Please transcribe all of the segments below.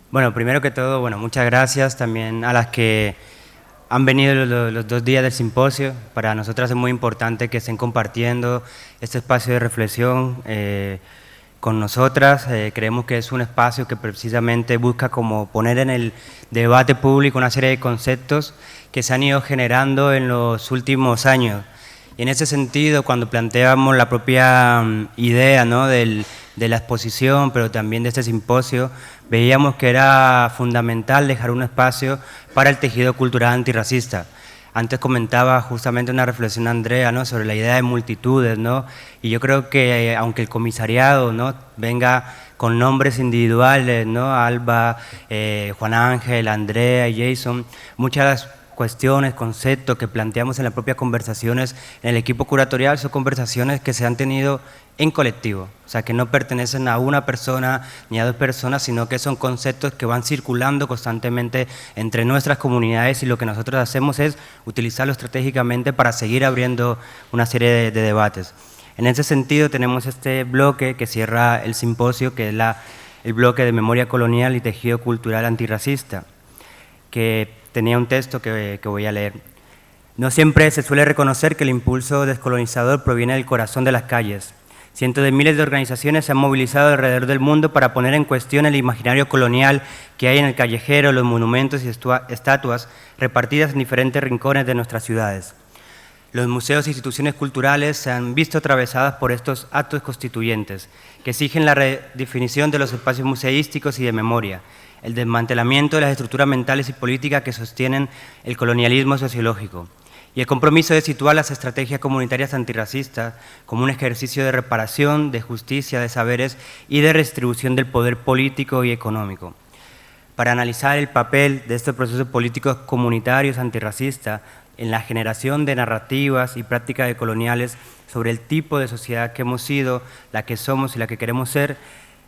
Bueno, primero que todo, bueno, muchas gracias también a las que han venido los 2 días del simposio. Para nosotras es muy importante que estén compartiendo este espacio de reflexión con nosotras. Creemos que es un espacio que precisamente busca como poner en el debate público una serie de conceptos que se han ido generando en los últimos años. Y en ese sentido, cuando planteamos la propia idea, ¿no?, de la exposición, pero también de este simposio, veíamos que era fundamental dejar un espacio para el tejido cultural antirracista. Antes comentaba justamente una reflexión Andrea, ¿no?, sobre la idea de multitudes, ¿no?, y yo creo que aunque el comisariado, ¿no?, venga con nombres individuales, ¿no?, Alba, Juan Ángel, Andrea y Jason, muchas cuestiones, conceptos que planteamos en las propias conversaciones en el equipo curatorial son conversaciones que se han tenido en colectivo, o sea, que no pertenecen a una persona ni a 2 personas, sino que son conceptos que van circulando constantemente entre nuestras comunidades, y lo que nosotros hacemos es utilizarlo estratégicamente para seguir abriendo una serie de debates. En ese sentido tenemos este bloque que cierra el simposio, que es el bloque de memoria colonial y tejido cultural antirracista, que tenía un texto que voy a leer. No siempre se suele reconocer que el impulso descolonizador proviene del corazón de las calles. Cientos de miles de organizaciones se han movilizado alrededor del mundo para poner en cuestión el imaginario colonial que hay en el callejero, los monumentos y estatuas repartidas en diferentes rincones de nuestras ciudades. Los museos e instituciones culturales se han visto atravesadas por estos actos constituyentes, que exigen la redefinición de los espacios museísticos y de memoria, el desmantelamiento de las estructuras mentales y políticas que sostienen el colonialismo sociológico, y el compromiso de situar las estrategias comunitarias antirracistas como un ejercicio de reparación, de justicia, de saberes y de redistribución del poder político y económico. Para analizar el papel de estos procesos políticos comunitarios antirracistas en la generación de narrativas y prácticas decoloniales sobre el tipo de sociedad que hemos sido, la que somos y la que queremos ser,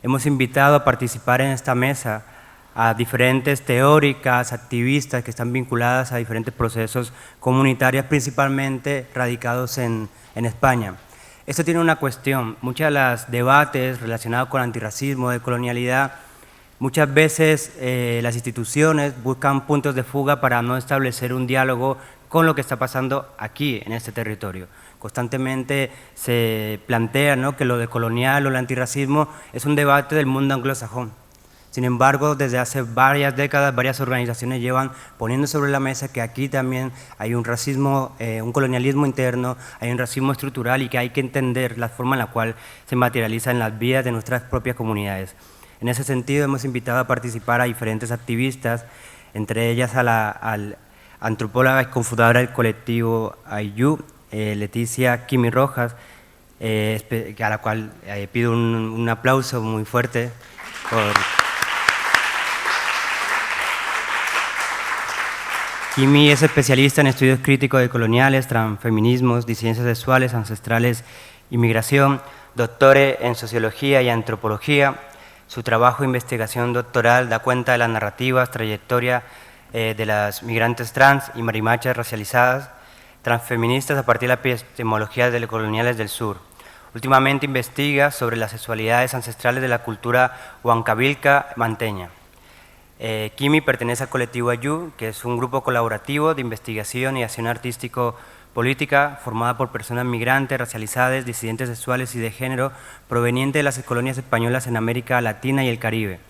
hemos invitado a participar en esta mesa a diferentes teóricas, activistas que están vinculadas a diferentes procesos comunitarios, principalmente radicados en España. Esto tiene una cuestión: muchos de los debates relacionados con antirracismo, decolonialidad, muchas veces las instituciones buscan puntos de fuga para no establecer un diálogo con lo que está pasando aquí, en este territorio. Constantemente se plantea, ¿no?, que lo decolonial o el antirracismo es un debate del mundo anglosajón. Sin embargo, desde hace varias décadas, varias organizaciones llevan poniendo sobre la mesa que aquí también hay un racismo, un colonialismo interno, hay un racismo estructural, y que hay que entender la forma en la cual se materializa en las vidas de nuestras propias comunidades. En ese sentido, hemos invitado a participar a diferentes activistas, entre ellas a la antropóloga y cofundadora del colectivo IU, Leticia Kimi Rojas, a la cual pido un aplauso muy fuerte por... Kimi es especialista en estudios críticos decoloniales, transfeminismos, disidencias sexuales, ancestrales y migración, doctore en sociología y antropología. Su trabajo de investigación doctoral da cuenta de las narrativas, trayectoria de las migrantes trans y marimachas racializadas, transfeministas a partir de la epistemología decoloniales del sur. Últimamente investiga sobre las sexualidades ancestrales de la cultura huancavilca manteña. Kimi pertenece al colectivo Ayu, que es un grupo colaborativo de investigación y acción artístico-política formada por personas migrantes, racializadas, disidentes sexuales y de género provenientes de las colonias españolas en América Latina y el Caribe.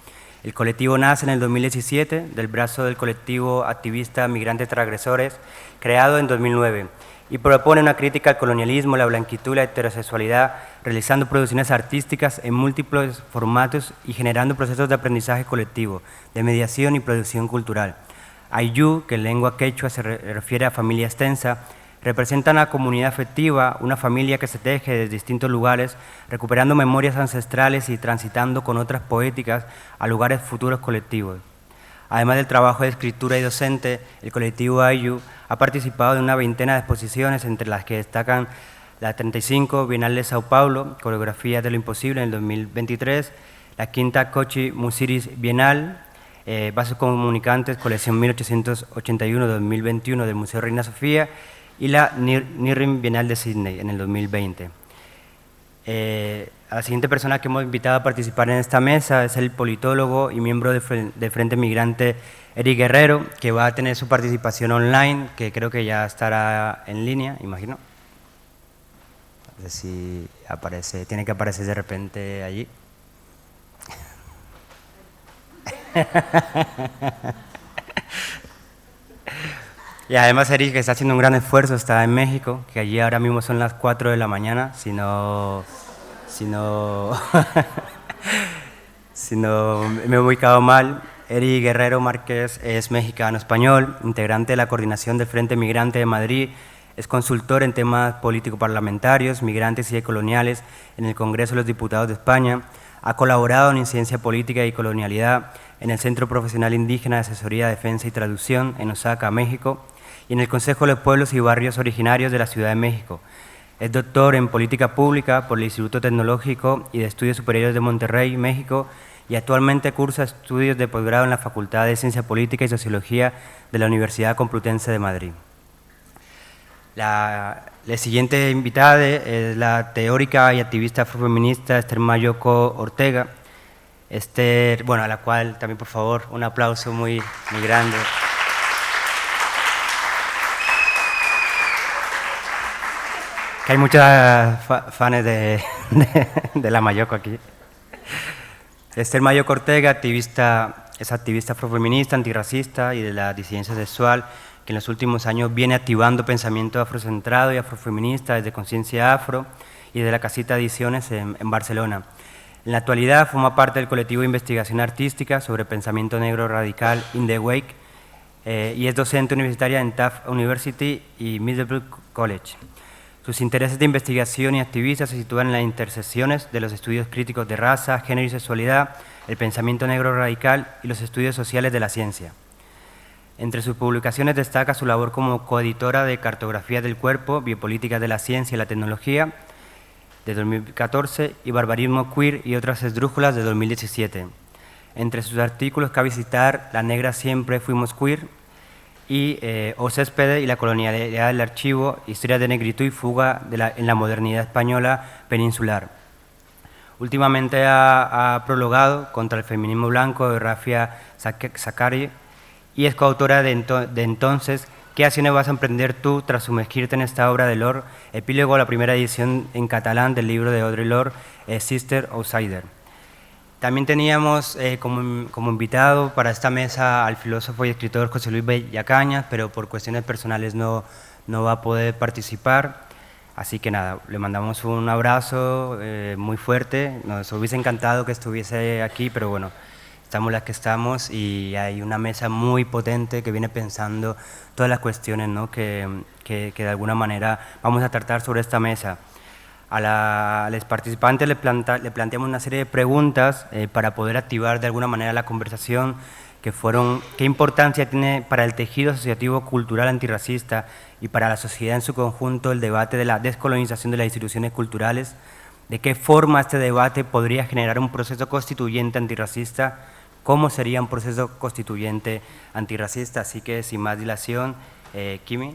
El colectivo nace en el 2017 del brazo del colectivo activista Migrantes Transgresores, creado en 2009, y propone una crítica al colonialismo, la blanquitud y la heterosexualidad, realizando producciones artísticas en múltiples formatos y generando procesos de aprendizaje colectivo, de mediación y producción cultural. Ayu, que en lengua quechua se refiere a familia extensa, representa una comunidad afectiva, una familia que se teje desde distintos lugares, recuperando memorias ancestrales y transitando con otras poéticas a lugares futuros colectivos. Además del trabajo de escritura y docente, el colectivo Ayu ha participado en una veintena de exposiciones, entre las que destacan la 35 Bienal de Sao Paulo, Coreografías de lo Imposible en el 2023, la quinta Kochi Musiris Bienal, Vasos Comunicantes, colección 1881-2021 del Museo Reina Sofía, y la Nirrim Bienal de Sydney en el 2020. la siguiente persona que hemos invitado a participar en esta mesa es el politólogo y miembro de Frente Migrante, Eric Guerrero, que va a tener su participación online, que creo que ya estará en línea, imagino. No sé si aparece, tiene que aparecer de repente allí. Y además Eric está haciendo un gran esfuerzo, está en México, que allí ahora mismo son las 4 de la mañana, si no me he ubicado mal. Eric Guerrero Márquez es mexicano-español, integrante de la coordinación del Frente Migrante de Madrid, es consultor en temas político-parlamentarios, migrantes y decoloniales en el Congreso de los Diputados de España, ha colaborado en incidencia política y colonialidad en el Centro Profesional Indígena de Asesoría, Defensa y Traducción en Osaka, México, y en el Consejo de los Pueblos y Barrios Originarios de la Ciudad de México. Es doctor en Política Pública por el Instituto Tecnológico y de Estudios Superiores de Monterrey, México, y actualmente cursa estudios de posgrado en la Facultad de Ciencia Política y Sociología de la Universidad Complutense de Madrid. La siguiente invitada es la teórica y activista afrofeminista Esther Mayoko Ortega. Esther, bueno, a la cual también, por favor, un aplauso muy grande. Que hay muchas fans de la Mayoko aquí. Esther Mayoko Ortega, es activista afrofeminista, antirracista y de la disidencia sexual, que en los últimos años viene activando pensamiento afrocentrado y afrofeminista desde Conciencia Afro y de la Casita Ediciones en Barcelona. En la actualidad forma parte del colectivo de investigación artística sobre pensamiento negro radical In the Wake y es docente universitaria en Tufts University y Middlebrook College. Sus intereses de investigación y activista se sitúan en las intersecciones de los estudios críticos de raza, género y sexualidad, el pensamiento negro radical y los estudios sociales de la ciencia. Entre sus publicaciones destaca su labor como coeditora de Cartografía del Cuerpo, Biopolíticas de la Ciencia y la Tecnología, de 2014, y Barbarismo Queer y otras esdrújulas, de 2017. Entre sus artículos cabe citar La negra siempre fuimos queer, y O Céspede y la colonialidad del archivo, Historia de negritud y fuga en la modernidad española peninsular. Últimamente ha prologado Contra el feminismo blanco de Rafia Zaccari y es coautora de Entonces, ¿qué acciones vas a emprender tú tras sumergirte en esta obra de Lorde? Epílogo a la primera edición en catalán del libro de Audre Lorde, Sister Outsider. También teníamos como invitado para esta mesa al filósofo y escritor José Luis Bellacañas, pero por cuestiones personales no va a poder participar. Así que nada, le mandamos un abrazo muy fuerte. Nos hubiese encantado que estuviese aquí, pero bueno, estamos las que estamos y hay una mesa muy potente que viene pensando todas las cuestiones, ¿no? que de alguna manera vamos a tratar sobre esta mesa. A los participantes le planteamos una serie de preguntas para poder activar de alguna manera la conversación, que fueron ¿qué importancia tiene para el tejido asociativo cultural antirracista y para la sociedad en su conjunto el debate de la descolonización de las instituciones culturales? ¿De qué forma este debate podría generar un proceso constituyente antirracista? ¿Cómo sería un proceso constituyente antirracista? Así que sin más dilación, Kimi.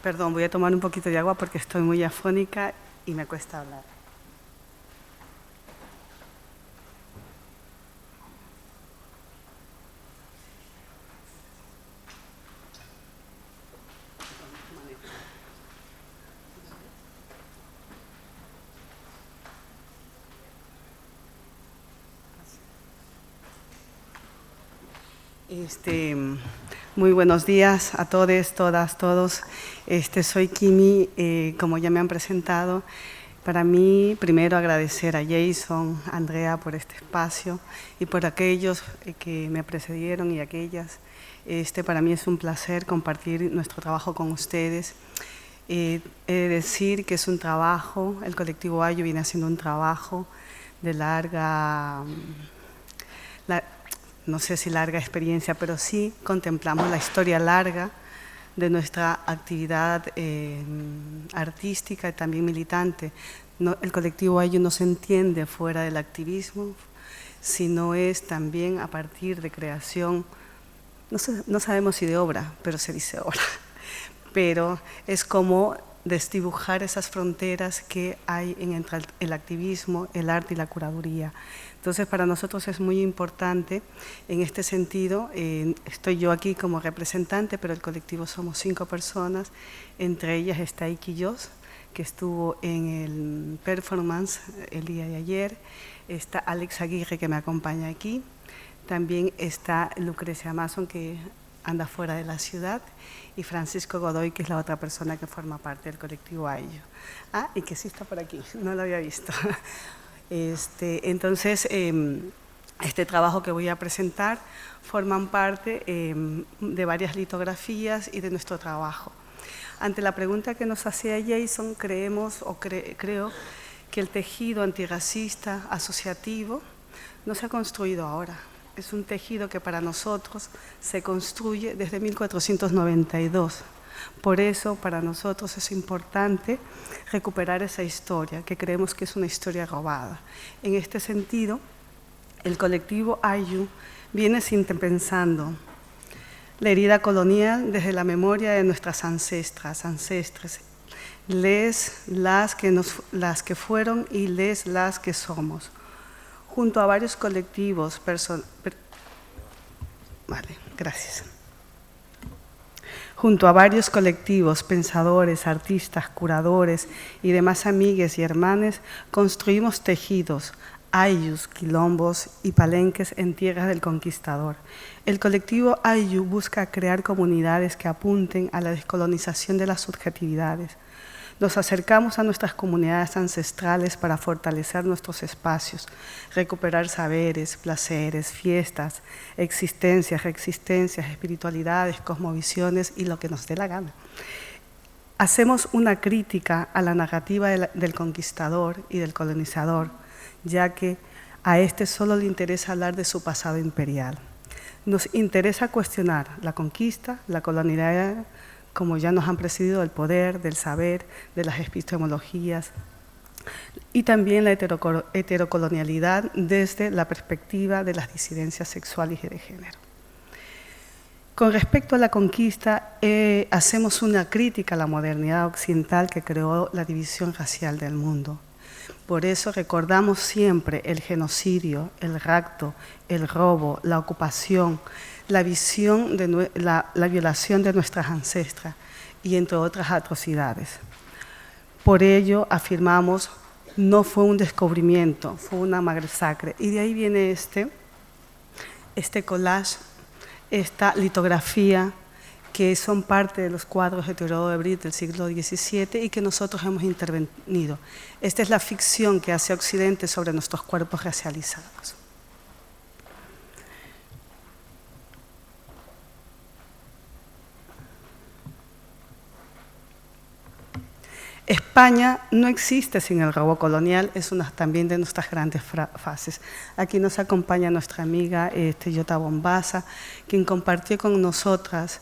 Perdón, voy a tomar un poquito de agua porque estoy muy afónica y me cuesta hablar. Muy buenos días a todos, todas, todos. Soy Kimi, como ya me han presentado. Para mí, primero agradecer a Jason, a Andrea por este espacio y por aquellos que me precedieron y aquellas. Para mí es un placer compartir nuestro trabajo con ustedes. He de decir que es un trabajo, el colectivo Ayu viene haciendo un trabajo de larga, no sé si larga experiencia, pero sí contemplamos la historia larga de nuestra actividad artística y también militante. El colectivo Ayu no se entiende fuera del activismo, sino es también a partir de creación, no sabemos si de obra, pero se dice obra, pero es como desdibujar esas fronteras que hay entre el activismo, el arte y la curaduría. Entonces, para nosotros es muy importante en este sentido. Estoy yo aquí como representante, pero el colectivo somos 5 personas, entre ellas está Iki Yos, que estuvo en el performance el día de ayer, está Alex Aguirre, que me acompaña aquí, también está Lucrecia Mason, que anda fuera de la ciudad, y Francisco Godoy, que es la otra persona que forma parte del colectivo Ayu. Ah, y que sí está por aquí, no lo había visto. Entonces, este trabajo que voy a presentar forman parte de varias litografías y de nuestro trabajo. Ante la pregunta que nos hacía Jason, creo que el tejido antirracista asociativo no se ha construido ahora. Es un tejido que para nosotros se construye desde 1492. Por eso, para nosotros es importante recuperar esa historia, que creemos que es una historia robada. En este sentido, el colectivo Ayu viene pensando la herida colonial desde la memoria de nuestras ancestras, las que fueron y las que somos. Junto a varios colectivos, junto a varios colectivos, pensadores, artistas, curadores y demás amigues y hermanes, construimos tejidos, ayus, quilombos y palenques en tierras del conquistador. El colectivo Ayu busca crear comunidades que apunten a la descolonización de las subjetividades. Nos acercamos a nuestras comunidades ancestrales para fortalecer nuestros espacios, recuperar saberes, placeres, fiestas, existencias, reexistencias, espiritualidades, cosmovisiones y lo que nos dé la gana. Hacemos una crítica a la narrativa del conquistador y del colonizador, ya que a este solo le interesa hablar de su pasado imperial. Nos interesa cuestionar la conquista, la colonialidad, como ya nos han presidido, el poder, del saber, de las epistemologías, y también la heterocolonialidad desde la perspectiva de las disidencias sexuales y de género. Con respecto a la conquista, hacemos una crítica a la modernidad occidental que creó la división racial del mundo. Por eso recordamos siempre el genocidio, el rapto, el robo, la ocupación, la visión de la violación de nuestras ancestras y entre otras atrocidades. Por ello afirmamos, no fue un descubrimiento, fue una masacre. Y de ahí viene este collage, esta litografía, que son parte de los cuadros de Teodoro de Brito del siglo XVII y que nosotros hemos intervenido. Esta es la ficción que hace Occidente sobre nuestros cuerpos racializados. España no existe sin el robo colonial, es una también de nuestras grandes fases. Aquí nos acompaña nuestra amiga Yota Bombasa, quien compartió con nosotras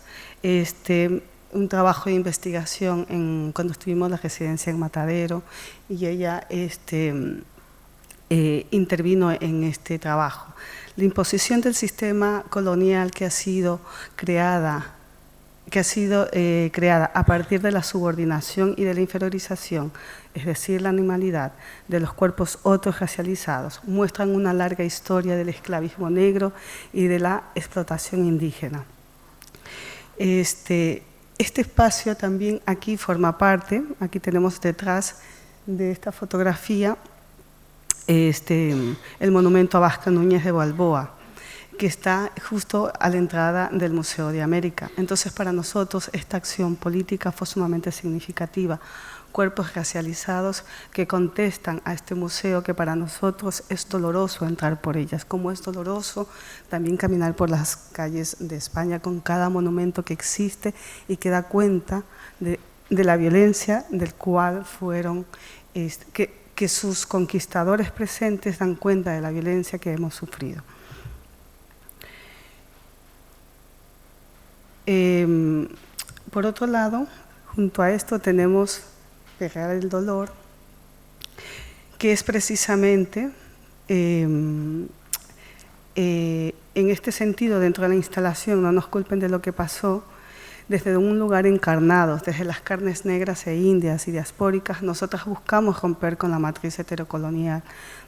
un trabajo de investigación cuando estuvimos en la residencia en Matadero, y ella intervino en este trabajo. La imposición del sistema colonial que ha sido creada a partir de la subordinación y de la inferiorización, es decir, la animalidad de los cuerpos otros racializados, muestran una larga historia del esclavismo negro y de la explotación indígena. Este espacio también aquí forma parte, aquí tenemos detrás de esta fotografía el monumento a Vázquez Núñez de Balboa, que está justo a la entrada del Museo de América. Entonces, para nosotros, esta acción política fue sumamente significativa. Cuerpos racializados que contestan a este museo, que para nosotros es doloroso entrar por ellas, como es doloroso también caminar por las calles de España con cada monumento que existe y que da cuenta de de la violencia del cual fueron, que sus conquistadores presentes dan cuenta de la violencia que hemos sufrido. Por otro lado, junto a esto tenemos Perrear el dolor, que es precisamente, en este sentido, dentro de la instalación, no nos culpen de lo que pasó, desde un lugar encarnado, desde las carnes negras e indias y diaspóricas, nosotras buscamos romper con la matriz heterocolonial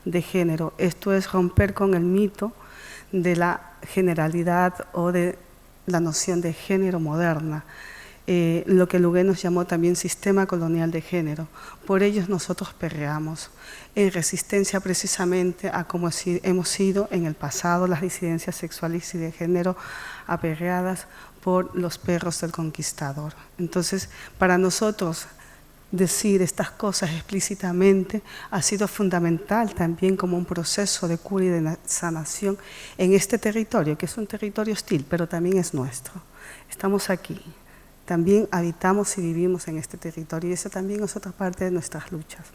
de género. Esto es romper con el mito de la generalidad o de la noción de género moderna, lo que Lugué nos llamó también sistema colonial de género. Por ellos nosotros perreamos, en resistencia precisamente a cómo hemos sido en el pasado las disidencias sexuales y de género aperreadas por los perros del conquistador. Entonces, para nosotros decir estas cosas explícitamente ha sido fundamental también como un proceso de cura y de sanación en este territorio, que es un territorio hostil, pero también es nuestro. Estamos aquí, también habitamos y vivimos en este territorio y eso también es otra parte de nuestras luchas.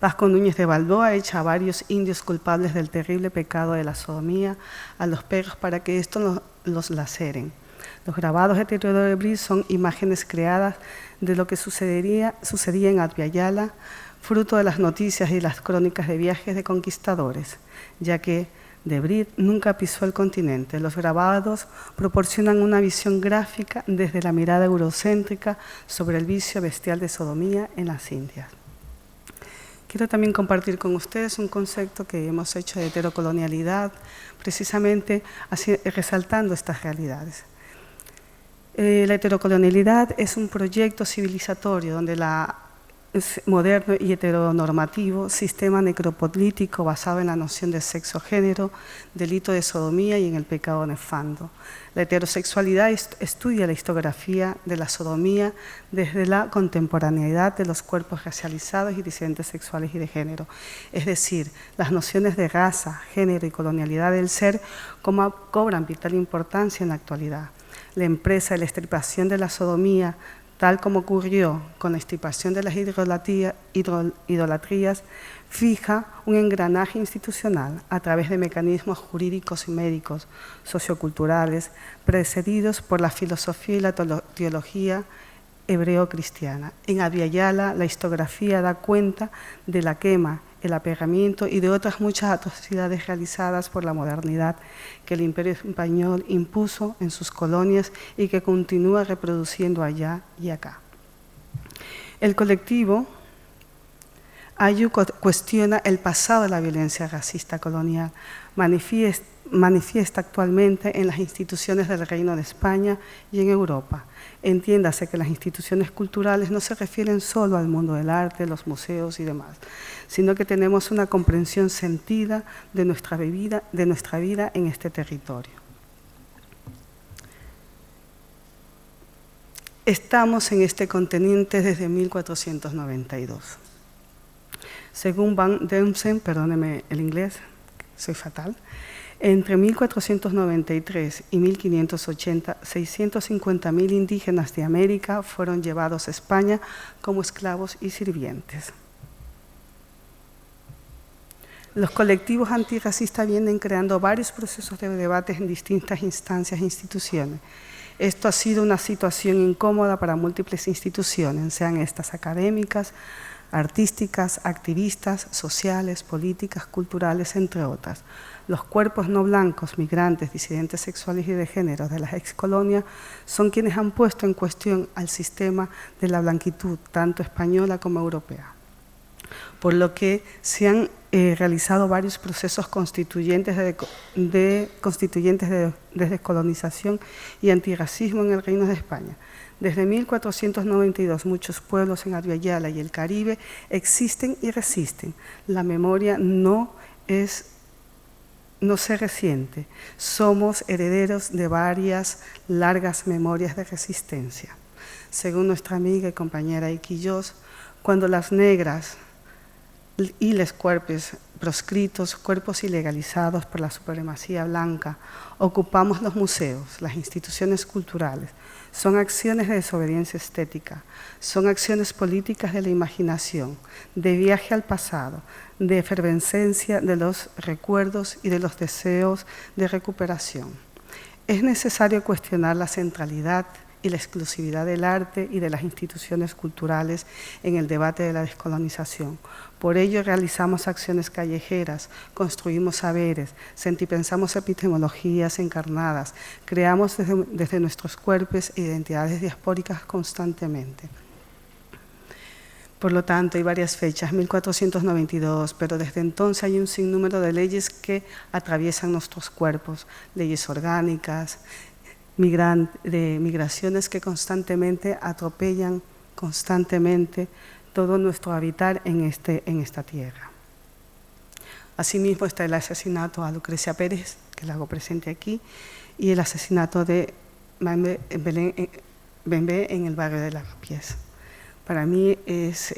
Vasco Núñez de Balboa echa a varios indios culpables del terrible pecado de la sodomía a los perros para que estos los laceren. Los grabados de Teodoro de Bril son imágenes creadas de lo que sucedía en Abya-Yala, fruto de las noticias y las crónicas de viajes de conquistadores, ya que de Bril nunca pisó el continente. Los grabados proporcionan una visión gráfica desde la mirada eurocéntrica sobre el vicio bestial de sodomía en las Indias. Quiero también compartir con ustedes un concepto que hemos hecho de heterocolonialidad, precisamente resaltando estas realidades. La heterocolonialidad es un proyecto civilizatorio donde es moderno y heteronormativo, sistema necropolítico basado en la noción de sexo-género, delito de sodomía y en el pecado nefando. La heterosexualidad estudia la historiografía de la sodomía desde la contemporaneidad de los cuerpos racializados y disidentes sexuales y de género, es decir, las nociones de raza, género y colonialidad del ser cobran vital importancia en la actualidad. La empresa de la extirpación de la sodomía, tal como ocurrió con la extirpación de las idolatrías, fija un engranaje institucional a través de mecanismos jurídicos y médicos, socioculturales, precedidos por la filosofía y la teología hebreo-cristiana. En Abya-Yala, la historiografía da cuenta de la quema, el aperramiento y de otras muchas atrocidades realizadas por la modernidad que el Imperio Español impuso en sus colonias y que continúa reproduciendo allá y acá. El colectivo Ayu cuestiona el pasado de la violencia racista colonial, manifiesta actualmente en las instituciones del Reino de España y en Europa. Entiéndase que las instituciones culturales no se refieren solo al mundo del arte, los museos y demás, sino que tenemos una comprensión sentida de nuestra vida en este territorio. Estamos en este continente desde 1492. Según Van Demsen, perdóneme el inglés, soy fatal, entre 1493 y 1580, 650.000 indígenas de América fueron llevados a España como esclavos y sirvientes. Los colectivos antirracistas vienen creando varios procesos de debates en distintas instancias e instituciones. Esto ha sido una situación incómoda para múltiples instituciones, sean estas académicas, artísticas, activistas, sociales, políticas, culturales, entre otras. Los cuerpos no blancos, migrantes, disidentes sexuales y de género de las excolonias son quienes han puesto en cuestión al sistema de la blanquitud, tanto española como europea. Por lo que se han realizado varios procesos constituyentes de descolonización y antirracismo en el Reino de España. Desde 1492 muchos pueblos en Abya-Yala y el Caribe existen y resisten. La memoria no se resiente. Somos herederos de varias largas memorias de resistencia. Según nuestra amiga y compañera Iquillos, cuando las negras y los cuerpos proscritos, cuerpos ilegalizados por la supremacía blanca, ocupamos los museos, las instituciones culturales, son acciones de desobediencia estética, son acciones políticas de la imaginación, de viaje al pasado, de efervescencia de los recuerdos y de los deseos de recuperación. Es necesario cuestionar la centralidad y la exclusividad del arte y de las instituciones culturales en el debate de la descolonización. Por ello realizamos acciones callejeras, construimos saberes, sentipensamos epistemologías encarnadas, creamos desde nuestros cuerpos identidades diaspóricas constantemente. Por lo tanto, hay varias fechas, 1492, pero desde entonces hay un sinnúmero de leyes que atraviesan nuestros cuerpos, leyes orgánicas, de migraciones que constantemente atropellan constantemente todo nuestro habitar en esta tierra. Asimismo está el asesinato a Lucrecia Pérez, que la hago presente aquí, y el asesinato de Bembé en el barrio de Lavapiés. Para mí es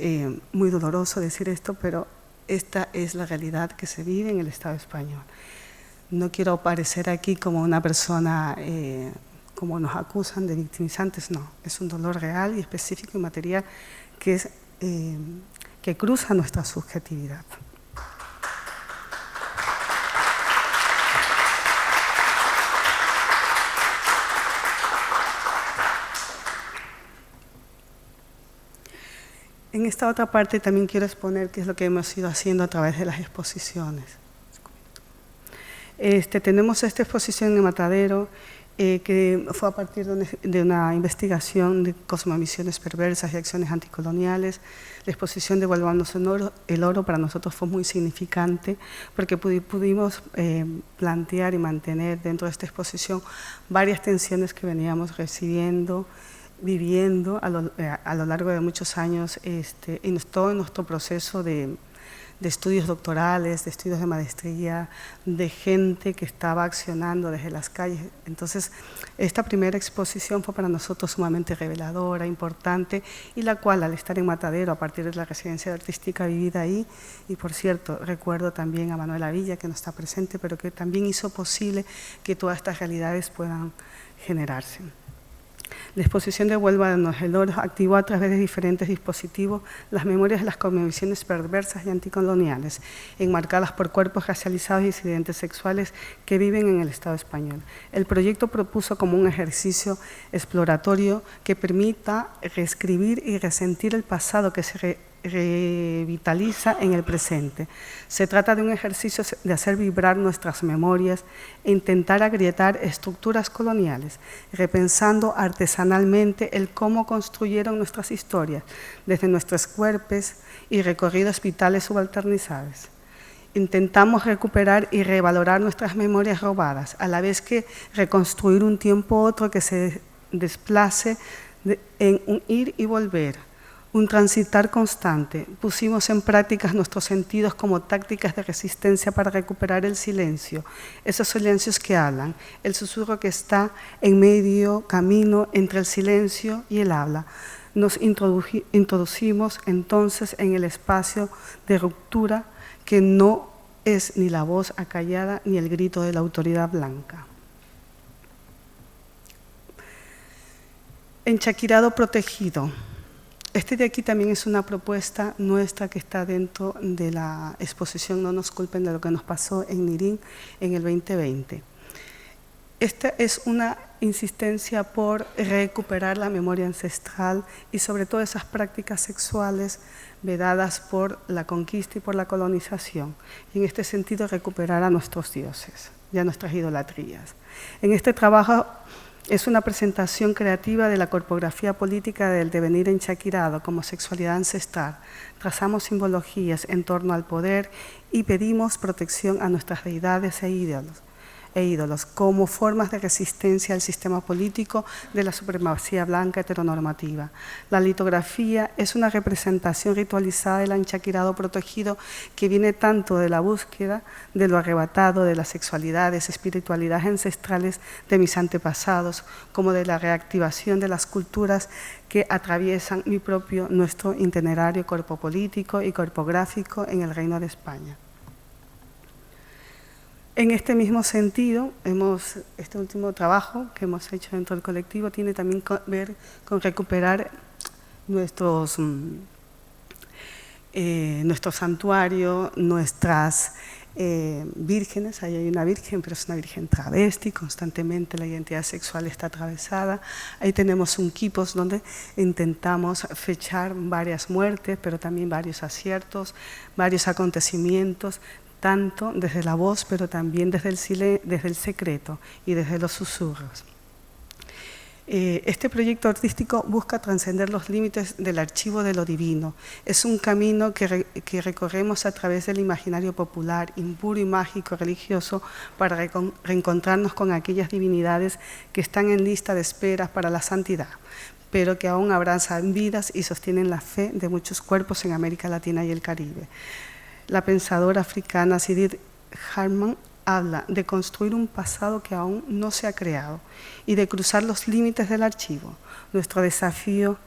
muy doloroso decir esto, pero esta es la realidad que se vive en el Estado español. No quiero parecer aquí como una persona, como nos acusan de victimizantes, no. Es un dolor real y específico y material que cruza nuestra subjetividad. En esta otra parte también quiero exponer qué es lo que hemos ido haciendo a través de las exposiciones. Tenemos esta exposición en Matadero, que fue a partir de una investigación de cosmovisiones perversas y acciones anticoloniales. La exposición de Devolvamos el Oro para nosotros fue muy significante porque pudimos plantear y mantener dentro de esta exposición varias tensiones que veníamos recibiendo, viviendo a lo largo de muchos años en todo nuestro proceso de estudios doctorales, de estudios de maestría, de gente que estaba accionando desde las calles. Entonces, esta primera exposición fue para nosotros sumamente reveladora, importante, y la cual, al estar en Matadero, a partir de la residencia artística vivida ahí, y por cierto, recuerdo también a Manuela Villa, que no está presente, pero que también hizo posible que todas estas realidades puedan generarse. La exposición de Devuélvanos el Oro activó a través de diferentes dispositivos las memorias de las cosmovisiones perversas y anticoloniales, enmarcadas por cuerpos racializados y disidentes sexuales que viven en el Estado español. El proyecto propuso como un ejercicio exploratorio que permita reescribir y resentir el pasado que se revitaliza en el presente. Se trata de un ejercicio de hacer vibrar nuestras memorias e intentar agrietar estructuras coloniales, repensando artesanalmente el cómo construyeron nuestras historias desde nuestros cuerpos y recorridos vitales subalternizados. Intentamos recuperar y revalorar nuestras memorias robadas, a la vez que reconstruir un tiempo otro que se desplace en un ir y volver, un transitar constante. Pusimos en práctica nuestros sentidos como tácticas de resistencia para recuperar el silencio, esos silencios que hablan, el susurro que está en medio camino entre el silencio y el habla. Nos introducimos entonces en el espacio de ruptura que no es ni la voz acallada ni el grito de la autoridad blanca. Enchaquirado protegido. Este de aquí también es una propuesta nuestra que está dentro de la exposición No nos culpen de lo que nos pasó en Nirín en el 2020. Esta es una insistencia por recuperar la memoria ancestral y sobre todo esas prácticas sexuales vedadas por la conquista y por la colonización. Y en este sentido recuperar a nuestros dioses y a nuestras idolatrías. En este trabajo es una presentación creativa de la corpografía política del devenir enchaquirado como sexualidad ancestral. Trazamos simbologías en torno al poder y pedimos protección a nuestras deidades e ídolos como formas de resistencia al sistema político de la supremacía blanca heteronormativa. La litografía es una representación ritualizada del enchaquirado protegido que viene tanto de la búsqueda de lo arrebatado, de las sexualidades, espiritualidades ancestrales de mis antepasados, como de la reactivación de las culturas que atraviesan nuestro itinerario corpopolítico y corpográfico en el Reino de España. En este mismo sentido, este último trabajo que hemos hecho dentro del colectivo tiene también que ver con recuperar nuestro santuario, nuestras vírgenes. Ahí hay una virgen, pero es una virgen travesti, constantemente la identidad sexual está atravesada. Ahí tenemos un quipos donde intentamos fechar varias muertes, pero también varios aciertos, varios acontecimientos, tanto desde la voz, pero también desde el secreto y desde los susurros. Este proyecto artístico busca trascender los límites del archivo de lo divino. Es un camino que recorremos a través del imaginario popular, impuro y mágico religioso, para reencontrarnos con aquellas divinidades que están en lista de espera para la santidad, pero que aún abrazan vidas y sostienen la fe de muchos cuerpos en América Latina y el Caribe. La pensadora africana Sidi Hartman habla de construir un pasado que aún no se ha creado y de cruzar los límites del archivo. Nuestro desafío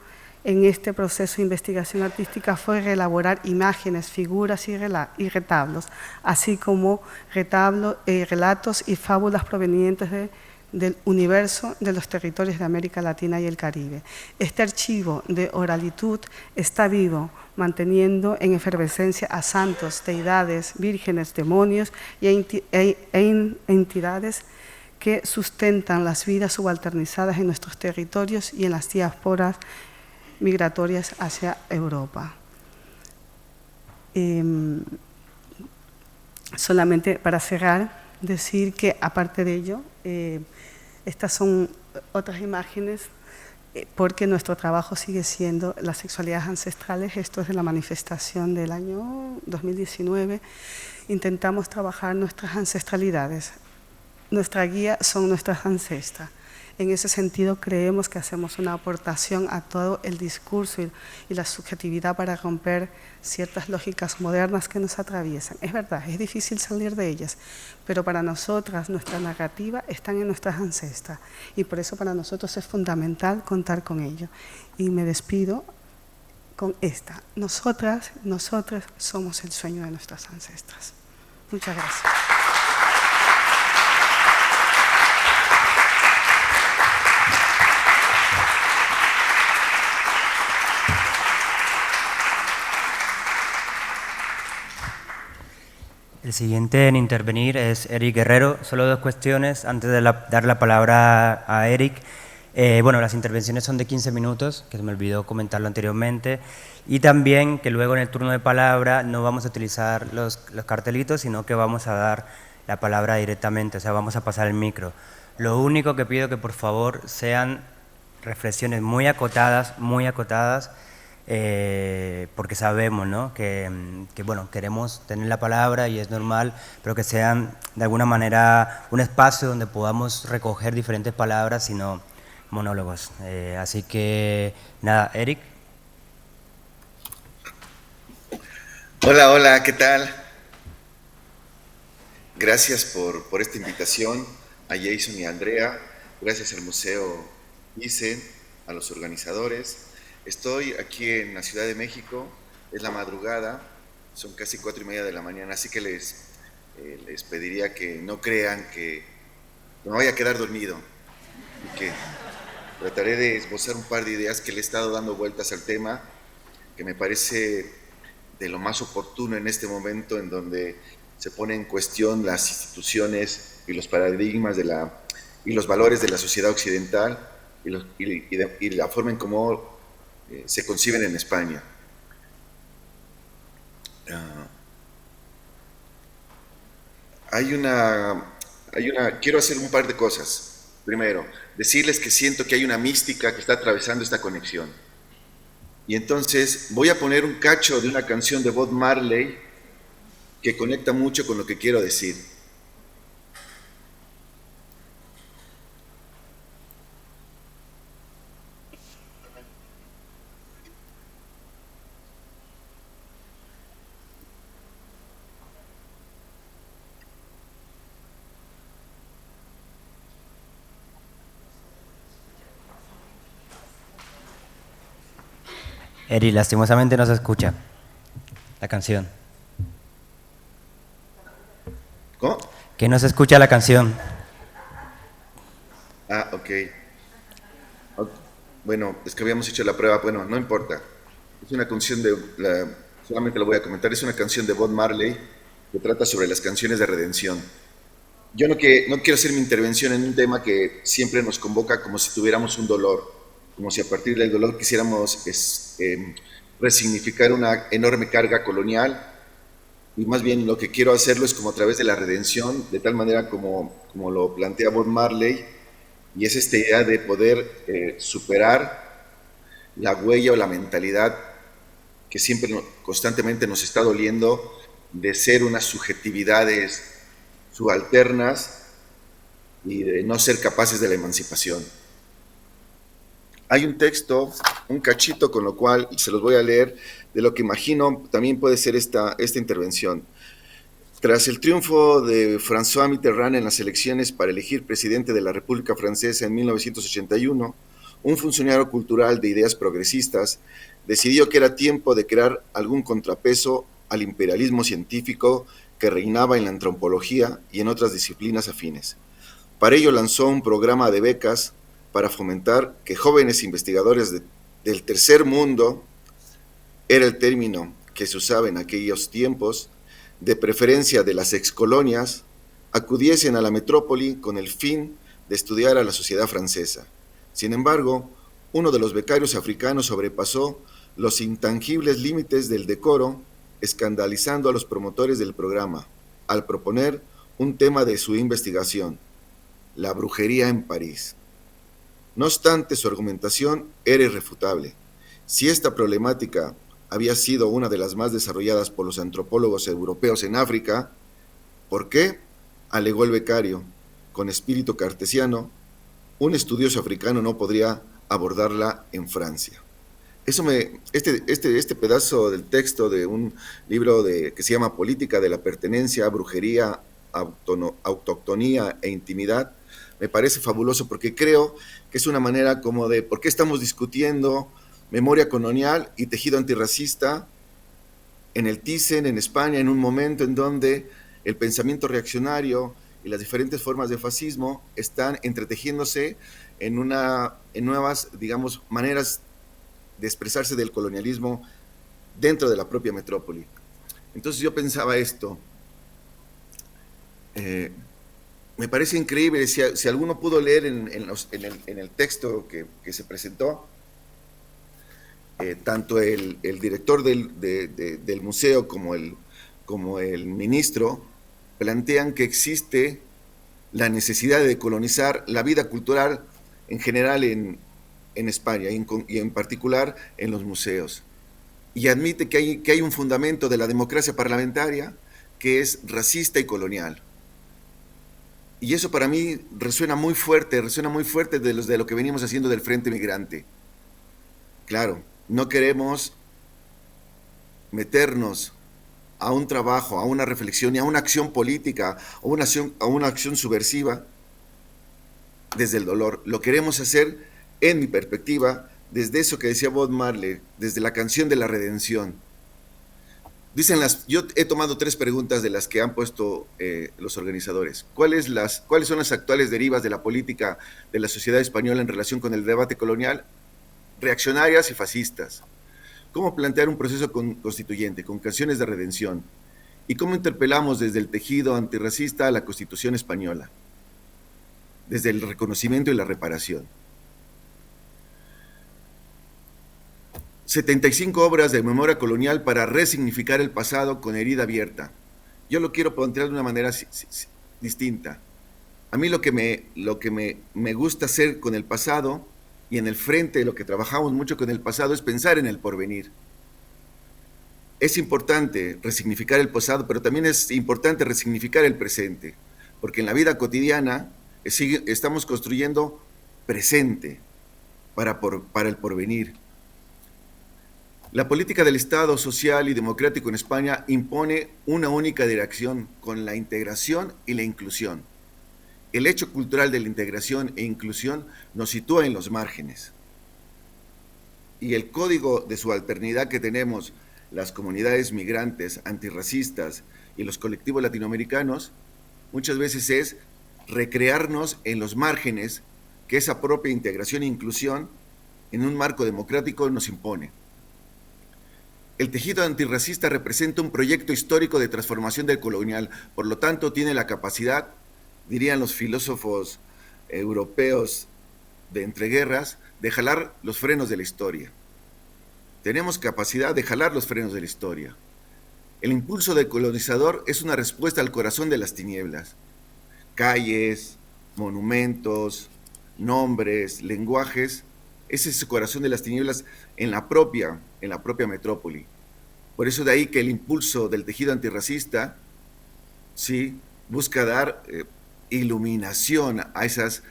en este proceso de investigación artística fue reelaborar imágenes, figuras y retablos, así como relatos y fábulas provenientes del universo de los territorios de América Latina y el Caribe. Este archivo de oralitud está vivo, manteniendo en efervescencia a santos, deidades, vírgenes, demonios y entidades que sustentan las vidas subalternizadas en nuestros territorios y en las diásporas migratorias hacia Europa. Solamente para cerrar, decir que aparte de ello, estas son otras imágenes porque nuestro trabajo sigue siendo las sexualidades ancestrales. Esto es de la manifestación del año 2019. Intentamos trabajar nuestras ancestralidades. Nuestra guía son nuestras ancestras. En ese sentido, creemos que hacemos una aportación a todo el discurso y la subjetividad para romper ciertas lógicas modernas que nos atraviesan. Es verdad, es difícil salir de ellas, pero para nosotras, nuestra narrativa están en nuestras ancestras y por eso para nosotros es fundamental contar con ello. Y me despido con esta. Nosotras somos el sueño de nuestras ancestras. Muchas gracias. El siguiente en intervenir es Eric Guerrero. Solo dos cuestiones antes de dar la palabra a Eric. Bueno, las intervenciones son de 15 minutos, que se me olvidó comentarlo anteriormente, y también que luego en el turno de palabra no vamos a utilizar los cartelitos, sino que vamos a dar la palabra directamente, o sea, vamos a pasar el micro. Lo único que pido que por favor sean reflexiones muy acotadas, porque sabemos, ¿no?, que bueno, queremos tener la palabra y es normal, pero que sean de alguna manera un espacio donde podamos recoger diferentes palabras y no monólogos. Así que nada, Eric. Hola, ¿qué tal? Gracias por esta invitación a Jason y a Andrea, gracias al Museo ICE, a los organizadores. Estoy aquí en la Ciudad de México, es la madrugada, son casi 4:30 de la mañana, así que les pediría que no crean que me voy a quedar dormido y que trataré de esbozar un par de ideas que le he estado dando vueltas al tema, que me parece de lo más oportuno en este momento en donde se ponen en cuestión las instituciones y los paradigmas y los valores de la sociedad occidental y la forma en cómo se conciben en España. Quiero hacer un par de cosas. Primero, decirles que siento que hay una mística que está atravesando esta conexión. Y entonces voy a poner un cacho de una canción de Bob Marley que conecta mucho con lo que quiero decir. Eri, lastimosamente no se escucha la canción. ¿Cómo? Que no se escucha la canción. Ah, ok. Bueno, es que habíamos hecho la prueba. Bueno, no importa. Es una canción solamente lo voy a comentar, es una canción de Bob Marley que trata sobre las canciones de redención. Yo no quiero hacer mi intervención en un tema que siempre nos convoca como si tuviéramos un dolor, como si a partir del dolor quisiéramos resignificar una enorme carga colonial, y más bien lo que quiero hacerlo es como a través de la redención, de tal manera como lo plantea Bob Marley, y es esta idea de poder superar la huella o la mentalidad que siempre constantemente nos está doliendo de ser unas subjetividades subalternas y de no ser capaces de la emancipación. Hay un texto, un cachito con lo cual se los voy a leer, de lo que imagino también puede ser esta intervención. Tras el triunfo de François Mitterrand en las elecciones para elegir presidente de la República Francesa en 1981, un funcionario cultural de ideas progresistas decidió que era tiempo de crear algún contrapeso al imperialismo científico que reinaba en la antropología y en otras disciplinas afines. Para ello lanzó un programa de becas para fomentar que jóvenes investigadores del tercer mundo, era el término que se usaba en aquellos tiempos, de preferencia de las excolonias, acudiesen a la metrópoli con el fin de estudiar a la sociedad francesa. Sin embargo, uno de los becarios africanos sobrepasó los intangibles límites del decoro, escandalizando a los promotores del programa, al proponer un tema de su investigación: la brujería en París. No obstante, su argumentación era irrefutable. Si esta problemática había sido una de las más desarrolladas por los antropólogos europeos en África, ¿por qué? Alegó el becario, con espíritu cartesiano, un estudioso africano no podría abordarla en Francia. Este pedazo del texto de un libro que se llama Política de la Pertenencia, Brujería, Autoctonía e Intimidad, me parece fabuloso porque creo que es una manera como de por qué estamos discutiendo memoria colonial y tejido antirracista en el Thyssen, en España, en un momento en donde el pensamiento reaccionario y las diferentes formas de fascismo están entretejiéndose en nuevas, digamos, maneras de expresarse del colonialismo dentro de la propia metrópoli. Entonces yo pensaba esto, me parece increíble, si alguno pudo leer en el texto que se presentó, tanto el director del museo como el ministro plantean que existe la necesidad de colonizar la vida cultural en general en España y en particular en los museos. Y admite que hay un fundamento de la democracia parlamentaria que es racista y colonial. Y eso para mí resuena muy fuerte de lo que venimos haciendo del Frente Migrante. Claro, no queremos meternos a un trabajo, a una reflexión y a una acción política, a una acción subversiva desde el dolor. Lo queremos hacer, en mi perspectiva, desde eso que decía Bob Marley, desde la canción de la redención. Yo he tomado 3 preguntas de las que han puesto los organizadores. ¿Cuáles son las actuales derivas de la política de la sociedad española en relación con el debate colonial? Reaccionarias y fascistas. ¿Cómo plantear un proceso constituyente con canciones de redención? ¿Y cómo interpelamos desde el tejido antirracista a la Constitución española? Desde el reconocimiento y la reparación. 75 obras de memoria colonial para resignificar el pasado con herida abierta. Yo lo quiero plantear de una manera distinta. A mí lo que me gusta hacer con el pasado, y en el frente de lo que trabajamos mucho con el pasado, es pensar en el porvenir. Es importante resignificar el pasado, pero también es importante resignificar el presente, porque en la vida cotidiana estamos construyendo presente para el porvenir. La política del Estado social y democrático en España impone una única dirección con la integración y la inclusión. El hecho cultural de la integración e inclusión nos sitúa en los márgenes. Y el código de subalternidad que tenemos las comunidades migrantes, antirracistas y los colectivos latinoamericanos muchas veces es recrearnos en los márgenes que esa propia integración e inclusión en un marco democrático nos impone. El tejido antirracista representa un proyecto histórico de transformación del colonial, por lo tanto tiene la capacidad, dirían los filósofos europeos de entreguerras, de jalar los frenos de la historia. Tenemos capacidad de jalar los frenos de la historia. El impulso del colonizador es una respuesta al corazón de las tinieblas. Calles, monumentos, nombres, lenguajes, ese es el corazón de las tinieblas en la propia metrópoli. Por eso de ahí que el impulso del tejido antirracista, ¿sí?, busca dar iluminación a esas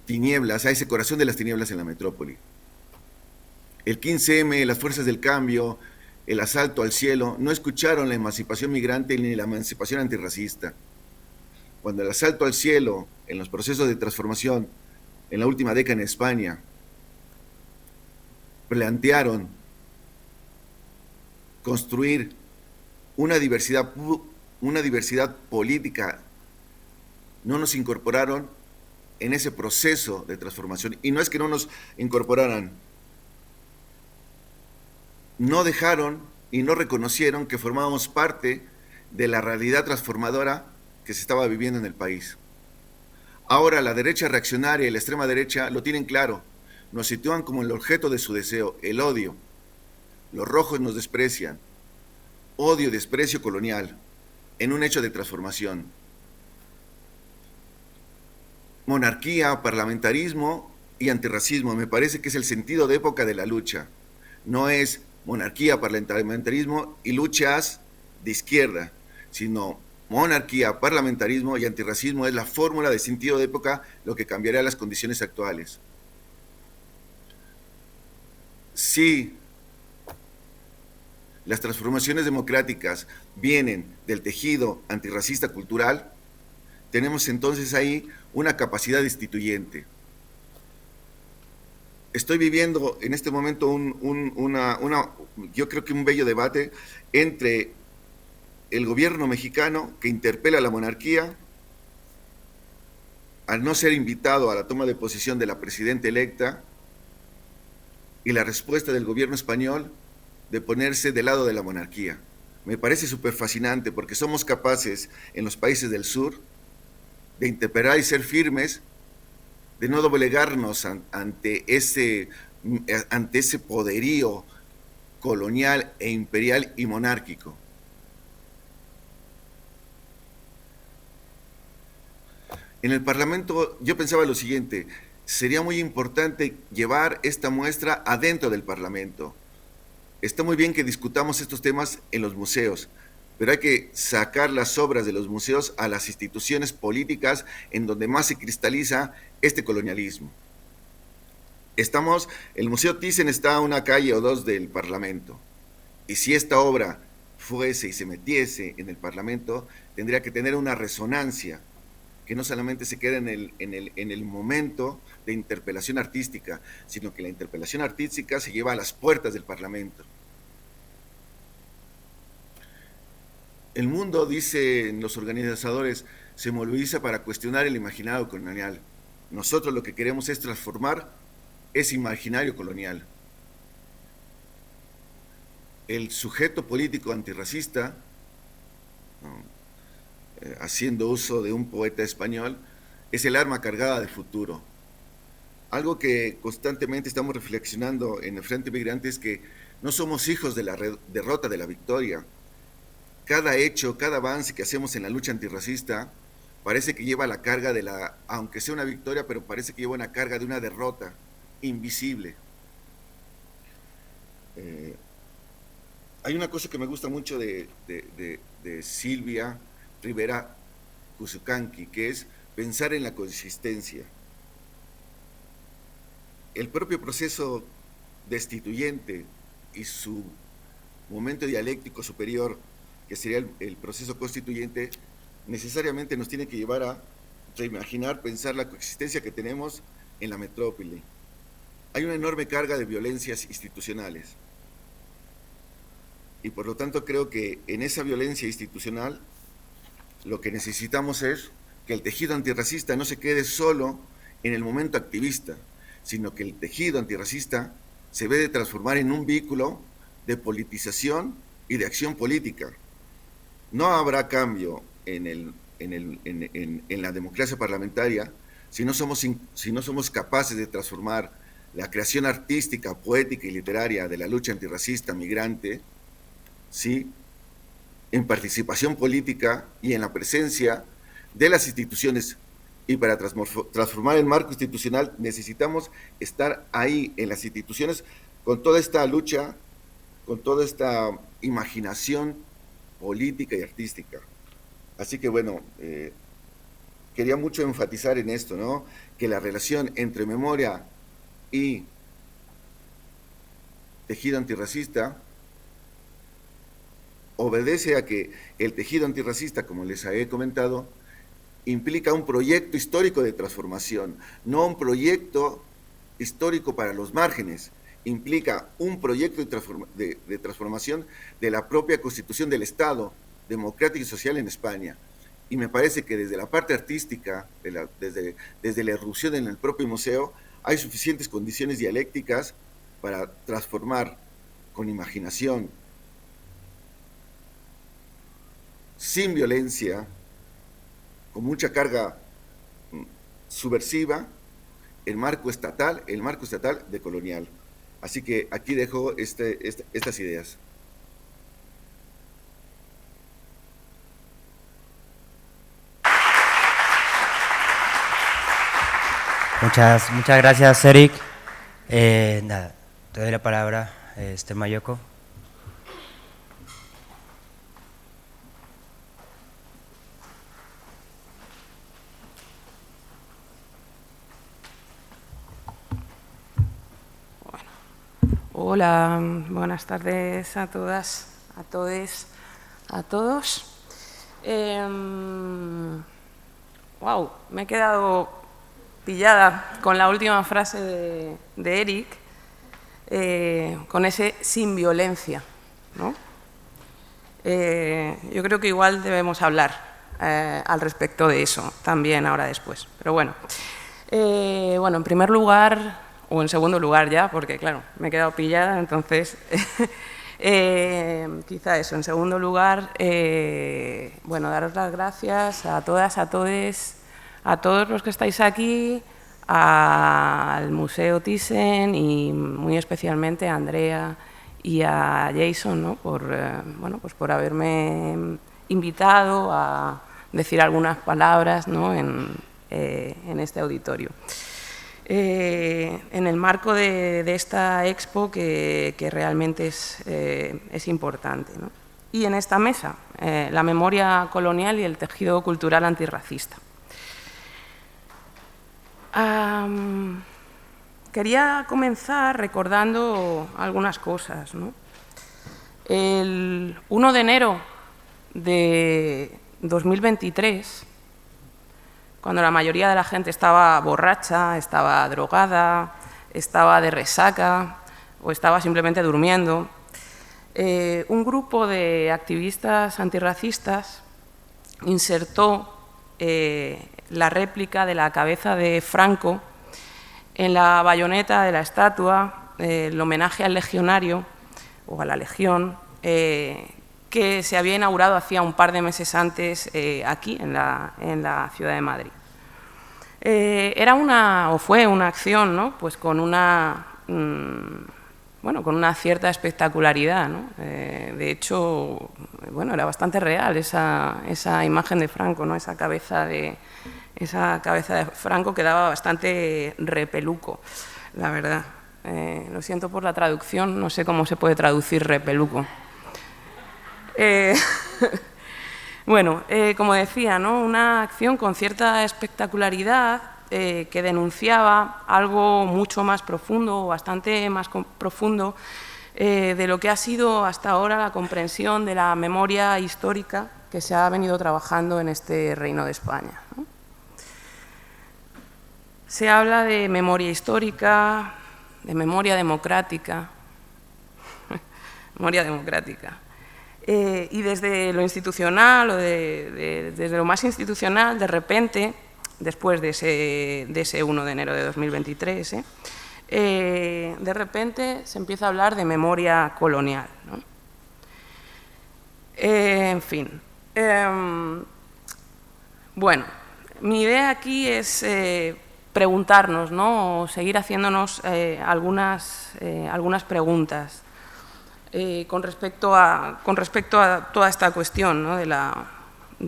tinieblas, a ese corazón de las tinieblas en la metrópoli. El 15M, las fuerzas del cambio, el asalto al cielo, no escucharon la emancipación migrante ni la emancipación antirracista. Cuando el asalto al cielo, en los procesos de transformación, en la última década en España, plantearon construir una diversidad política, no nos incorporaron en ese proceso de transformación. Y no es que no nos incorporaran, no dejaron y no reconocieron que formábamos parte de la realidad transformadora que se estaba viviendo en el país. Ahora la derecha reaccionaria y la extrema derecha lo tienen claro, nos sitúan como el objeto de su deseo, el odio. Los rojos nos desprecian, odio, desprecio colonial, en un hecho de transformación. Monarquía, parlamentarismo y antirracismo, me parece que es el sentido de época de la lucha. No es monarquía, parlamentarismo y luchas de izquierda, sino monarquía, parlamentarismo y antirracismo es la fórmula de sentido de época, lo que cambiará las condiciones actuales. Si las transformaciones democráticas vienen del tejido antirracista cultural, tenemos entonces ahí una capacidad destituyente. Estoy viviendo en este momento yo creo que un bello debate entre el gobierno mexicano que interpela a la monarquía al no ser invitado a la toma de posesión de la presidenta electa y la respuesta del gobierno español de ponerse del lado de la monarquía. Me parece súper fascinante porque somos capaces en los países del sur de interpelar y ser firmes, de no doblegarnos ante ese poderío colonial e imperial y monárquico. En el Parlamento yo pensaba lo siguiente, sería muy importante llevar esta muestra adentro del Parlamento. Está muy bien que discutamos estos temas en los museos, pero hay que sacar las obras de los museos a las instituciones políticas en donde más se cristaliza este colonialismo. El Museo Thyssen está a una calle o dos del Parlamento, y si esta obra fuese y se metiese en el Parlamento, tendría que tener una resonancia, que no solamente se quede en el momento de interpelación artística, sino que la interpelación artística se lleva a las puertas del Parlamento. El mundo, dicen los organizadores, se moviliza para cuestionar el imaginario colonial. Nosotros lo que queremos es transformar ese imaginario colonial. El sujeto político antirracista, haciendo uso de un poeta español, es el arma cargada de futuro. Algo que constantemente estamos reflexionando en el Frente Migrante es que no somos hijos de la derrota de la victoria. Cada hecho, cada avance que hacemos en la lucha antirracista parece que lleva la carga aunque sea una victoria, pero parece que lleva una carga de una derrota invisible. Hay una cosa que me gusta mucho de Silvia Rivera Cuzucanqui, que es pensar en la consistencia. El propio proceso destituyente y su momento dialéctico superior, que sería el proceso constituyente, necesariamente nos tiene que llevar a reimaginar, pensar la coexistencia que tenemos en la metrópoli. Hay una enorme carga de violencias institucionales y por lo tanto creo que en esa violencia institucional Lo que necesitamos es que el tejido antirracista no se quede solo en el momento activista, sino que el tejido antirracista se debe de transformar en un vehículo de politización y de acción política. No habrá cambio en la democracia parlamentaria si no somos capaces de transformar la creación artística, poética y literaria de la lucha antirracista migrante, ¿sí?, en participación política y en la presencia de las instituciones. Y para transformar el marco institucional necesitamos estar ahí en las instituciones con toda esta lucha, con toda esta imaginación política y artística. Así que bueno, quería mucho enfatizar en esto, ¿no?, que la relación entre memoria y tejido antirracista obedece a que el tejido antirracista, como les he comentado, implica un proyecto histórico de transformación, no un proyecto histórico para los márgenes, implica un proyecto de transformación de la propia constitución del Estado democrático y social en España. Y me parece que desde la parte artística, desde la irrupción en el propio museo, hay suficientes condiciones dialécticas para transformar con imaginación, sin violencia, con mucha carga subversiva, el marco estatal decolonial. Así que aquí dejo estas ideas. Muchas gracias, Eric. Nada, te doy la palabra, Mayoko. Hola, buenas tardes a todas, a todes, a todos. Wow, me he quedado pillada con la última frase de Eric, con ese sin violencia, ¿no? Yo creo que igual debemos hablar al respecto de eso también ahora después, pero bueno. Bueno, en primer lugar, o en segundo lugar ya, porque claro, me he quedado pillada, entonces, quizá eso. En segundo lugar, bueno, daros las gracias a todas, a todes, a todos los que estáis aquí, al Museo Thyssen y muy especialmente a Andrea y a Jason, ¿no?, bueno, pues por haberme invitado a decir algunas palabras, ¿no?, en este auditorio. En el marco de esta expo que realmente es importante, ¿no? Y en esta mesa, la memoria colonial y el tejido cultural antirracista. Quería comenzar recordando algunas cosas, ¿no? El 1 de enero de 2023, cuando la mayoría de la gente estaba borracha, estaba drogada, estaba de resaca o estaba simplemente durmiendo, un grupo de activistas antirracistas insertó la réplica de la cabeza de Franco en la bayoneta de la estatua, el homenaje al legionario o a la legión, que se había inaugurado hacía un par de meses antes aquí, en la ciudad de Madrid. Fue una acción, ¿no?, pues con una cierta espectacularidad, ¿no? De hecho, bueno, era bastante real esa imagen de Franco, ¿no?, esa cabeza de Franco que daba bastante repeluco, la verdad. Lo siento por la traducción, no sé cómo se puede traducir repeluco. Bueno, como decía, ¿no?, una acción con cierta espectacularidad que denunciaba algo mucho más profundo, bastante más profundo, de lo que ha sido hasta ahora la comprensión de la memoria histórica que se ha venido trabajando en este Reino de España, ¿no? Se habla de memoria histórica, de memoria democrática, memoria democrática. Y desde lo institucional o desde lo más institucional, de repente, después de ese 1 de enero de 2023, de repente se empieza a hablar de memoria colonial, ¿no? En fin. Bueno, mi idea aquí es preguntarnos, ¿no? O seguir haciéndonos algunas preguntas con respecto a toda esta cuestión, ¿no? de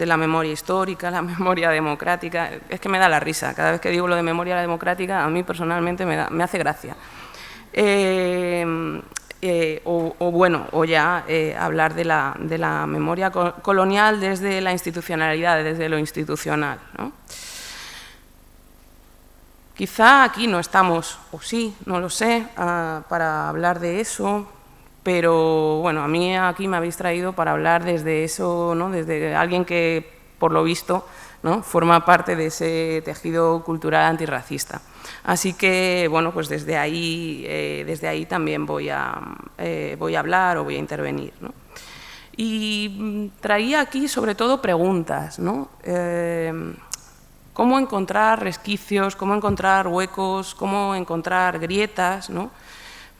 la memoria histórica, la memoria democrática. Es que me da la risa, cada vez que digo lo de memoria democrática, a mí personalmente me hace gracia. O ya hablar de la memoria colonial desde la institucionalidad, desde lo institucional, ¿no? Quizá aquí no estamos, o sí, no lo sé, para hablar de eso, pero bueno, a mí aquí me habéis traído para hablar desde eso, ¿no? Desde alguien que, por lo visto, ¿no? forma parte de ese tejido cultural antirracista. Así que, bueno, pues desde ahí también voy a hablar o voy a intervenir, ¿no? Y traía aquí sobre todo preguntas, ¿no? Cómo encontrar resquicios, cómo encontrar huecos, cómo encontrar grietas, ¿no?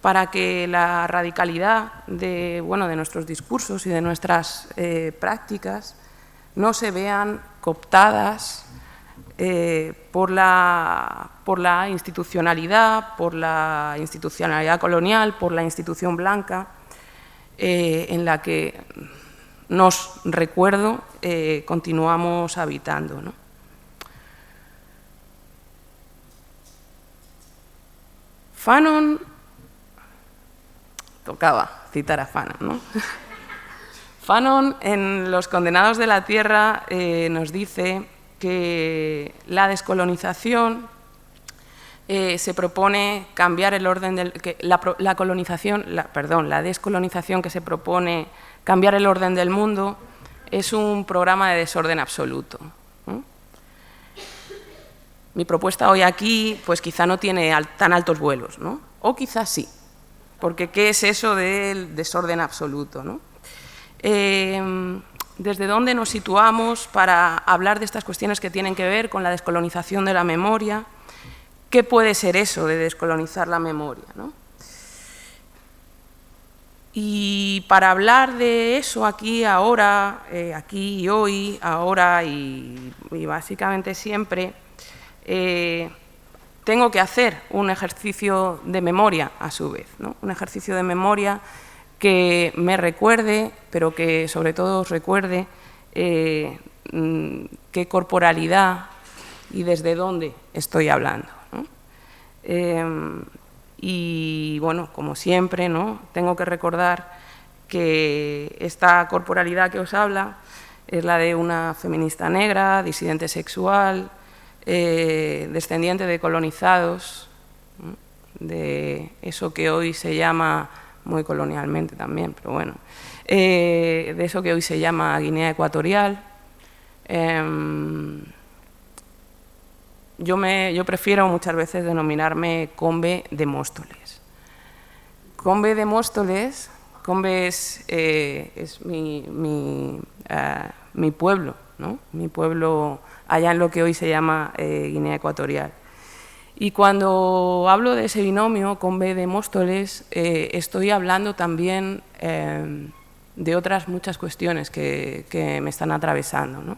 Para que la radicalidad de nuestros discursos y de nuestras prácticas no se vean cooptadas por la institucionalidad colonial, por la institución blanca, en la que nos, recuerdo, continuamos habitando, ¿no? Fanon, tocaba citar a Fanon, ¿no? Fanon, en Los condenados de la tierra, nos dice que la descolonización se propone cambiar el orden del... la descolonización que se propone cambiar el orden del mundo es un programa de desorden absoluto. Mi propuesta hoy aquí, pues quizá no tiene tan altos vuelos, ¿no? O quizás sí, porque ¿qué es eso del desorden absoluto, ¿no? ¿Desde dónde nos situamos para hablar de estas cuestiones que tienen que ver con la descolonización de la memoria? ¿Qué puede ser eso de descolonizar la memoria, ¿no? Y para hablar de eso aquí, ahora, aquí y hoy, ahora y básicamente siempre, tengo que hacer un ejercicio de memoria a su vez, ¿no? Un ejercicio de memoria que me recuerde, pero que sobre todo os recuerde qué corporalidad y desde dónde estoy hablando, ¿no? Y bueno, como siempre, ¿no? Tengo que recordar que esta corporalidad que os habla es la de una feminista negra, disidente sexual, descendiente de colonizados, ¿no? De eso que hoy se llama, muy colonialmente también, pero bueno, de eso que hoy se llama Guinea Ecuatorial. Yo prefiero muchas veces denominarme Combe de Móstoles. Combe de Móstoles, Combe es mi pueblo, ¿no? Mi pueblo allá en lo que hoy se llama Guinea Ecuatorial. Y cuando hablo de ese binomio, Combe de Móstoles, estoy hablando también de otras muchas cuestiones que me están atravesando, ¿no?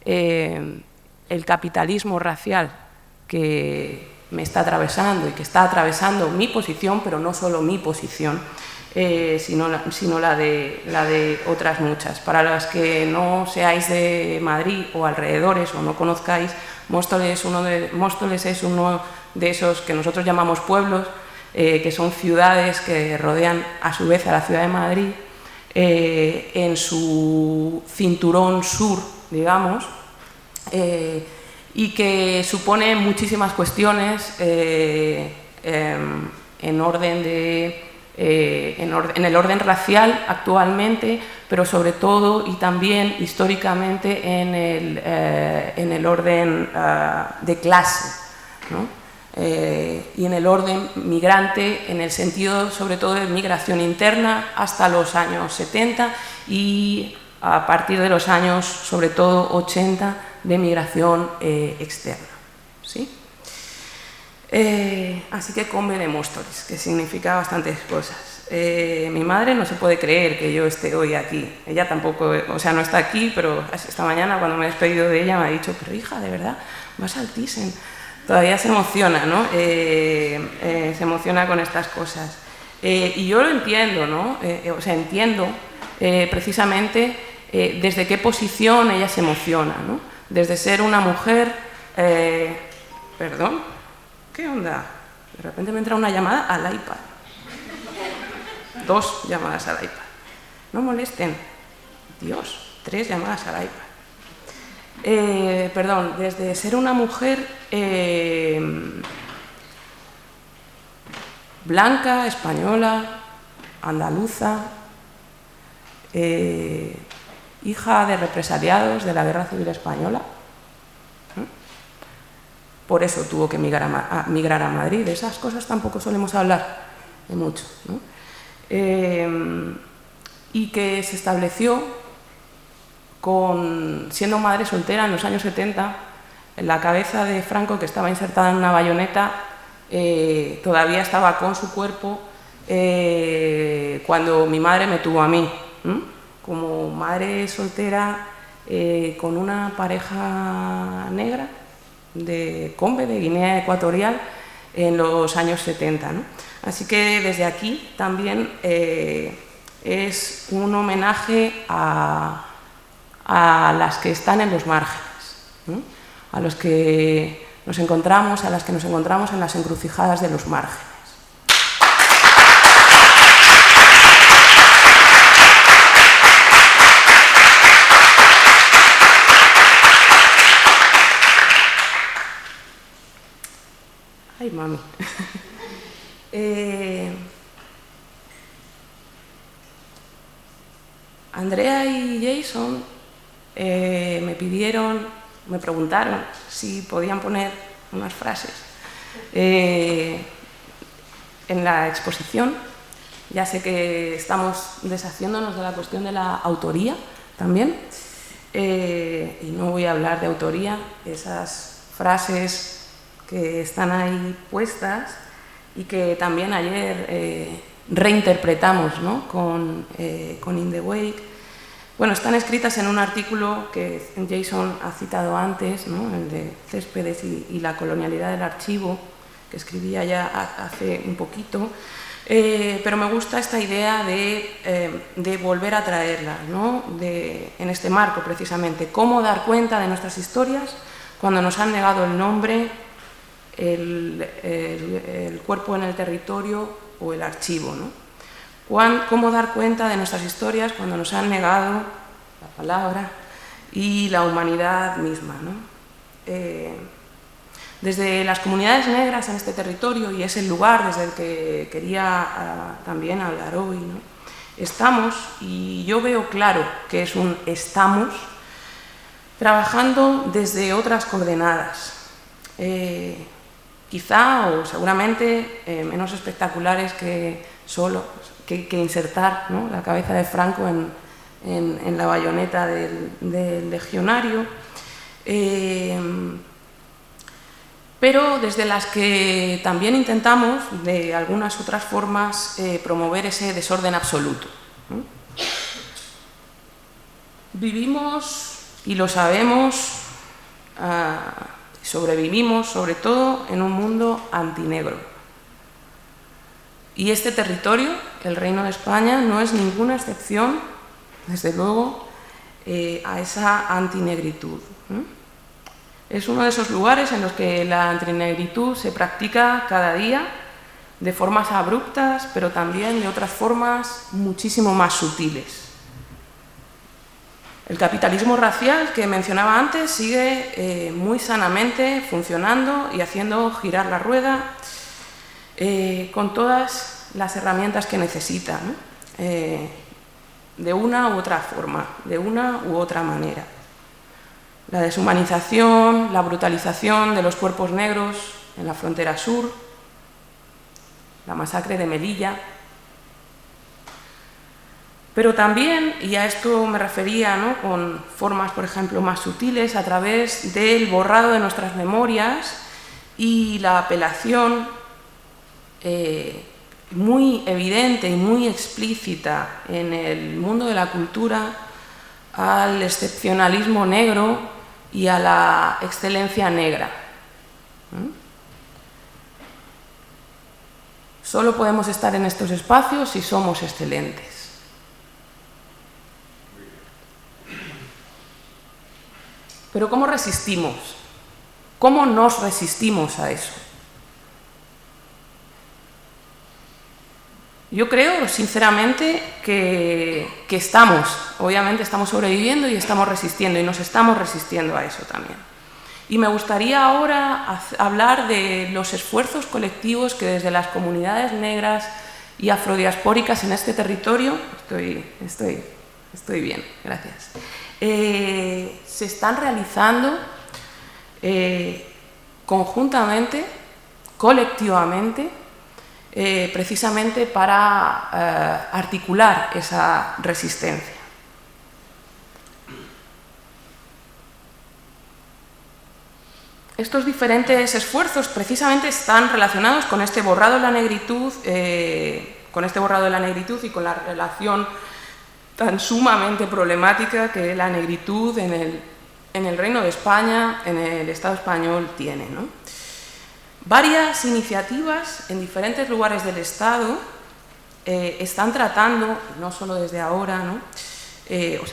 El capitalismo racial que me está atravesando y que está atravesando mi posición, pero no solo mi posición, sino la de otras muchas. Para las que no seáis de Madrid o alrededores o no conozcáis, Móstoles es uno de esos que nosotros llamamos pueblos, que son ciudades que rodean a su vez a la ciudad de Madrid, en su cinturón sur, digamos, y que supone muchísimas cuestiones en el orden racial actualmente, pero sobre todo y también históricamente en el orden de clase, ¿no? y en el orden migrante, en el sentido sobre todo de migración interna hasta los años 70 y a partir de los años sobre todo 80 de migración externa. ¿Sí? Así que Combe de Móstoles, que significa bastantes cosas. Mi madre no se puede creer que yo esté hoy aquí. Ella tampoco, o sea, no está aquí, pero esta mañana cuando me he despedido de ella me ha dicho, pero hija, de verdad, vas al Thyssen. Todavía se emociona, ¿no? Se emociona con estas cosas. Y yo lo entiendo, ¿no? O sea, entiendo precisamente desde qué posición ella se emociona, ¿no? Desde ser una mujer... ¿Perdón? ¿Qué onda? De repente me entra una llamada al iPad. 2 llamadas al iPad. No molesten. Dios, 3 llamadas al iPad. Perdón, desde ser una mujer blanca, española, andaluza, hija de represaliados de la Guerra Civil Española. Por eso tuvo que migrar a Madrid. De esas cosas tampoco solemos hablar de mucho, ¿no? Y que se estableció siendo madre soltera en los años 70, en la cabeza de Franco, que estaba insertada en una bayoneta, todavía estaba con su cuerpo cuando mi madre me tuvo a mí, como madre soltera con una pareja negra de Combe, de Guinea Ecuatorial, en los años 70, ¿no? Así que desde aquí también es un homenaje a las que están en los márgenes, ¿no? A los que nos encontramos, a las que nos encontramos en las encrucijadas de los márgenes. Ay, mami. Andrea y Jason me preguntaron si podían poner unas frases en la exposición. Ya sé que estamos deshaciéndonos de la cuestión de la autoría también, y no voy a hablar de autoría. Esas frases que están ahí puestas y que también ayer reinterpretamos, ¿no? con In the Wake. Bueno, están escritas en un artículo que Jason ha citado antes, ¿no? El de Céspedes y la colonialidad del archivo, que escribía ya hace un poquito, pero me gusta esta idea de volver a traerla, ¿no? En este marco precisamente, cómo dar cuenta de nuestras historias cuando nos han negado el nombre, el cuerpo en el territorio o el archivo, ¿no? Cómo dar cuenta de nuestras historias cuando nos han negado la palabra y la humanidad misma, ¿no? Desde las comunidades negras en este territorio, y es el lugar desde el que quería también hablar hoy, ¿no? Estamos, y yo veo claro que es un estamos, trabajando desde otras coordenadas. Quizá o seguramente menos espectaculares que insertar, ¿no? La cabeza de Franco en la bayoneta del legionario, pero desde las que también intentamos de algunas otras formas promover ese desorden absoluto, ¿no? Vivimos, y lo sabemos, sobrevivimos sobre todo en un mundo antinegro. Y este territorio, el Reino de España, no es ninguna excepción, desde luego, a esa antinegritud, ¿no? Es uno de esos lugares en los que la antinegritud se practica cada día, de formas abruptas, pero también de otras formas muchísimo más sutiles. El capitalismo racial que mencionaba antes sigue muy sanamente funcionando y haciendo girar la rueda, con todas las herramientas que necesita, ¿no? De una u otra forma, de una u otra manera. La deshumanización, la brutalización de los cuerpos negros en la frontera sur, la masacre de Melilla, pero también, y a esto me refería, ¿no?, con formas, por ejemplo, más sutiles, a través del borrado de nuestras memorias y la apelación muy evidente y muy explícita en el mundo de la cultura al excepcionalismo negro y a la excelencia negra. Solo podemos estar en estos espacios si somos excelentes. Pero ¿cómo resistimos? ¿Cómo nos resistimos a eso? Yo creo, sinceramente, que obviamente estamos sobreviviendo y estamos resistiendo, y nos estamos resistiendo a eso también. Y me gustaría ahora hablar de los esfuerzos colectivos que desde las comunidades negras y afrodiaspóricas en este territorio, estoy bien, gracias, se están realizando conjuntamente, colectivamente, precisamente para articular esa resistencia. Estos diferentes esfuerzos precisamente están relacionados con este borrado de la negritud, y con la relación tan sumamente problemática que la negritud en el Reino de España, en el Estado español, tiene, ¿no? Varias iniciativas en diferentes lugares del Estado están tratando, no solo desde ahora, ¿no?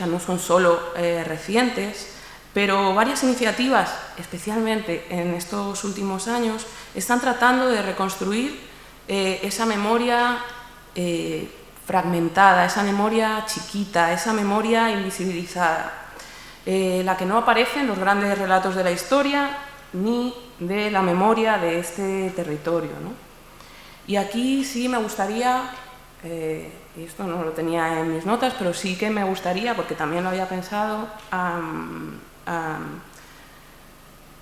No son solo recientes, pero varias iniciativas, especialmente en estos últimos años, están tratando de reconstruir esa memoria fragmentada, esa memoria chiquita, esa memoria invisibilizada, la que no aparece en los grandes relatos de la historia ni de la memoria de este territorio, ¿no? Y aquí sí me gustaría, y esto no lo tenía en mis notas, pero sí que me gustaría, porque también lo había pensado,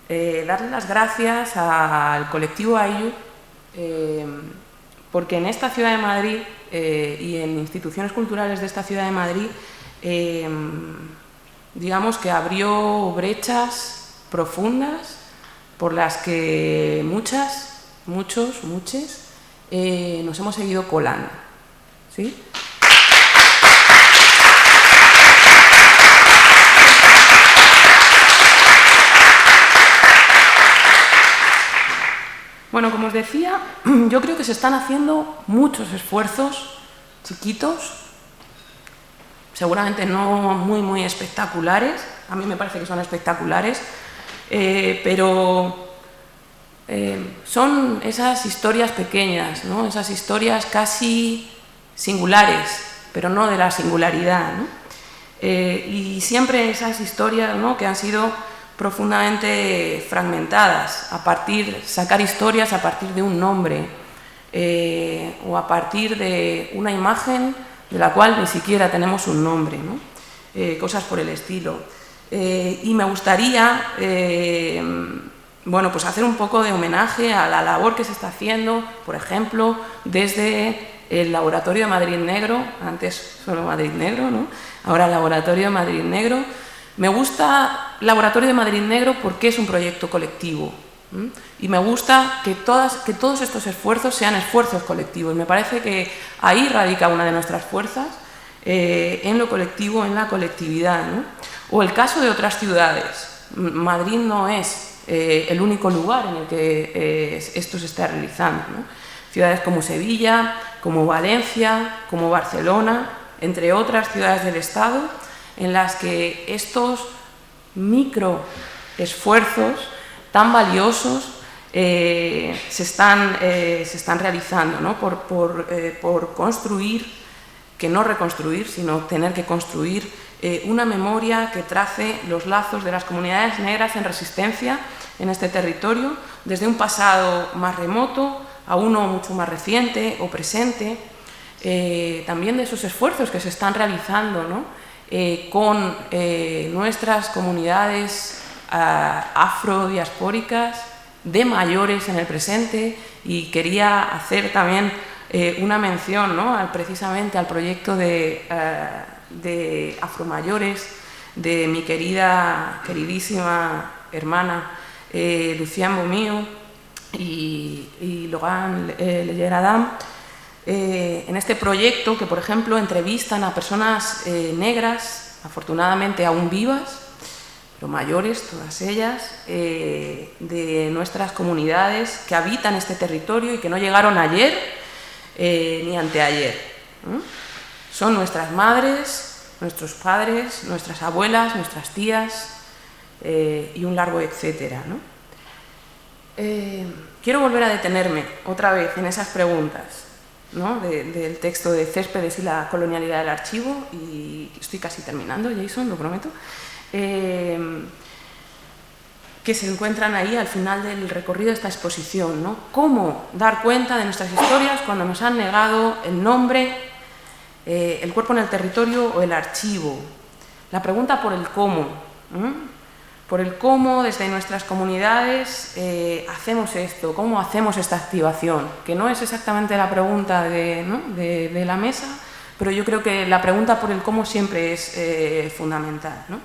darle las gracias al colectivo Ayllu, porque en esta ciudad de Madrid y en instituciones culturales de esta ciudad de Madrid, digamos que abrió brechas profundas por las que muchas, muchos, muches nos hemos seguido colando, ¿sí? Bueno, como os decía, yo creo que se están haciendo muchos esfuerzos chiquitos, seguramente no muy espectaculares, a mí me parece que son espectaculares, pero son esas historias pequeñas, ¿no? Esas historias casi singulares, pero no de la singularidad, ¿no? Y siempre esas historias, ¿no?, que han sido profundamente fragmentadas, sacar historias a partir de un nombre o a partir de una imagen de la cual ni siquiera tenemos un nombre, ¿no? Cosas por el estilo. Y me gustaría pues hacer un poco de homenaje a la labor que se está haciendo, por ejemplo, desde el Laboratorio de Madrid Negro, antes solo Madrid Negro, ¿no?, ahora el Laboratorio de Madrid Negro. Me gusta Laboratorio de Madrid Negro porque es un proyecto colectivo, ¿m? Y me gusta que todos estos esfuerzos sean esfuerzos colectivos. Me parece que ahí radica una de nuestras fuerzas, en lo colectivo, en la colectividad, ¿no? O el caso de otras ciudades. Madrid no es el único lugar en el que esto se está realizando, ¿no? Ciudades como Sevilla, como Valencia, como Barcelona, entre otras ciudades del Estado, en las que estos micro esfuerzos tan valiosos se están realizando, ¿no? por construir, que no reconstruir, sino tener que construir una memoria que trace los lazos de las comunidades negras en resistencia en este territorio, desde un pasado más remoto a uno mucho más reciente o presente, también de esos esfuerzos que se están realizando, ¿no?, con nuestras comunidades afrodiaspóricas de mayores en el presente, y quería hacer también una mención, ¿no?, precisamente al proyecto de Afromayores de mi queridísima hermana Lucía Mbomío y Logan Leyer-Adam, en este proyecto que, por ejemplo, entrevistan a personas negras, afortunadamente aún vivas, pero mayores, todas ellas, de nuestras comunidades que habitan este territorio y que no llegaron ayer ni anteayer, ¿no? Son nuestras madres, nuestros padres, nuestras abuelas, nuestras tías y un largo etcétera, ¿no? Quiero volver a detenerme otra vez en esas preguntas, ¿no?, del texto de Céspedes y la colonialidad del archivo, y estoy casi terminando, Jason, lo prometo, que se encuentran ahí al final del recorrido de esta exposición, ¿no? ¿Cómo dar cuenta de nuestras historias cuando nos han negado el nombre, el cuerpo en el territorio o el archivo? La pregunta por el cómo, ¿no? Por el cómo desde nuestras comunidades hacemos esto, cómo hacemos esta activación, que no es exactamente la pregunta de la mesa, pero yo creo que la pregunta por el cómo siempre es fundamental, ¿no?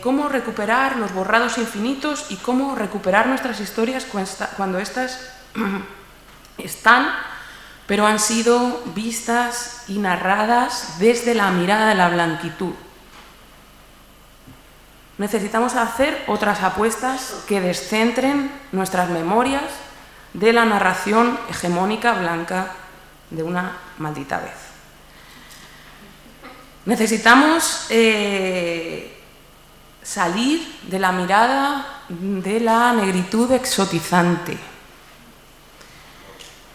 Cómo recuperar los borrados infinitos y cómo recuperar nuestras historias cuando éstas están, pero han sido vistas y narradas desde la mirada de la blanquitud. Necesitamos hacer otras apuestas que descentren nuestras memorias de la narración hegemónica blanca de una maldita vez. Necesitamos salir de la mirada de la negritud exotizante.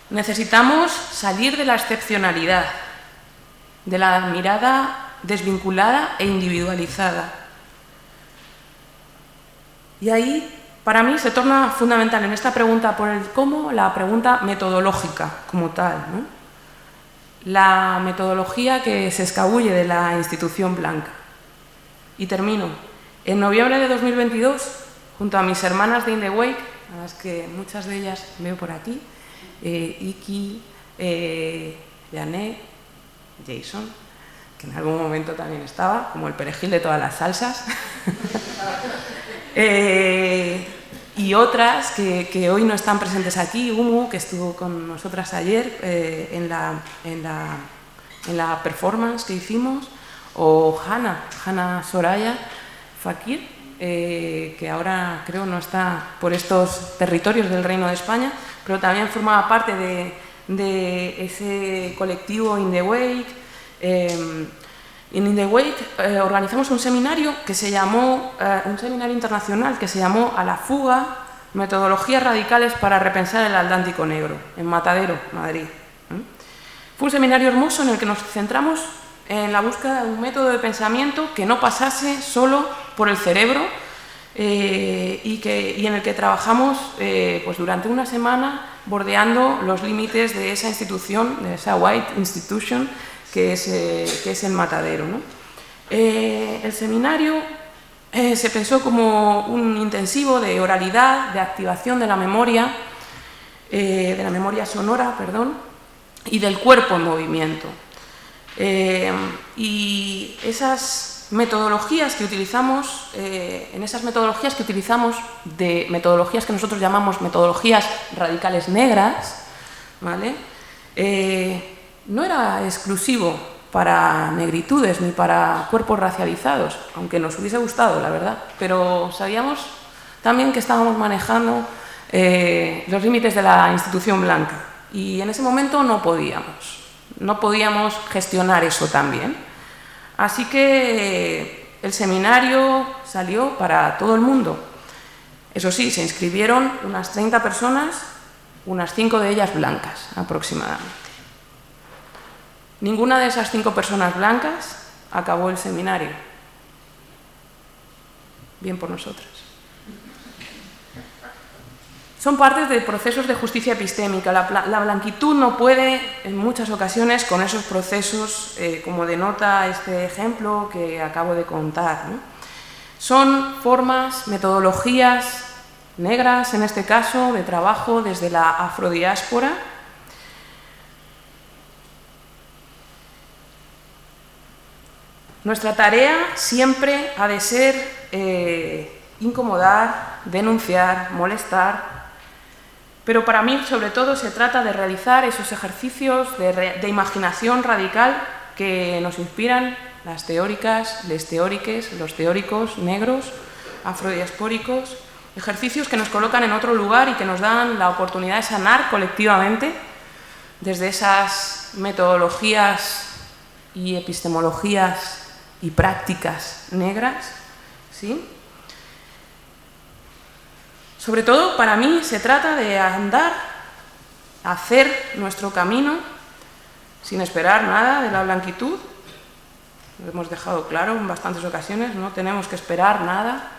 Necesitamos salir de la excepcionalidad, de la mirada desvinculada e individualizada. Y ahí, para mí, se torna fundamental en esta pregunta por el cómo, la pregunta metodológica como tal, ¿no? La metodología que se escabulle de la institución blanca. Y termino. En noviembre de 2022, junto a mis hermanas de In the Wake, a las que muchas de ellas veo por aquí, Iki, Janet, Jason, que en algún momento también estaba, como el perejil de todas las salsas, y otras que hoy no están presentes aquí, Umu, que estuvo con nosotras ayer en la performance que hicimos, o Hannah Soraya Fakir, que ahora creo no está por estos territorios del Reino de España, pero también formaba parte de ese colectivo In the Wake. En In the Wake organizamos un seminario que se llamó, un seminario internacional que se llamó A la fuga, metodologías radicales para repensar el Atlántico Negro, en Matadero, Madrid. Fue un seminario hermoso en el que nos centramos en la búsqueda de un método de pensamiento que no pasase solo por el cerebro y en el que trabajamos pues durante una semana bordeando los límites de esa institución, de esa white institution que es el Matadero, ¿no? El seminario se pensó como un intensivo de oralidad, de activación de la memoria sonora, perdón, y del cuerpo en movimiento. Y esas metodologías que utilizamos, en esas metodologías que utilizamos, de metodologías que nosotros llamamos metodologías radicales negras, ¿vale? No era exclusivo para negritudes ni para cuerpos racializados, aunque nos hubiese gustado, la verdad, pero sabíamos también que estábamos manejando los límites de la institución blanca y en ese momento no podíamos gestionar eso también. Así que el seminario salió para todo el mundo. Eso sí, se inscribieron unas 30 personas, unas 5 de ellas blancas aproximadamente. Ninguna de esas 5 personas blancas acabó el seminario. Bien por nosotras. Son partes de procesos de justicia epistémica. La blanquitud no puede, en muchas ocasiones, con esos procesos, como denota este ejemplo que acabo de contar, ¿no? Son formas, metodologías negras en este caso, de trabajo desde la afrodiáspora. Nuestra tarea siempre ha de ser incomodar, denunciar, molestar, pero para mí sobre todo se trata de realizar esos ejercicios de imaginación radical que nos inspiran las teóricas, les teóriques, los teóricos negros, afrodiaspóricos, ejercicios que nos colocan en otro lugar y que nos dan la oportunidad de sanar colectivamente desde esas metodologías y epistemologías y prácticas negras, ¿sí? Sobre todo, para mí, se trata de andar, hacer nuestro camino sin esperar nada de la blanquitud. Lo hemos dejado claro en bastantes ocasiones, no tenemos que esperar nada.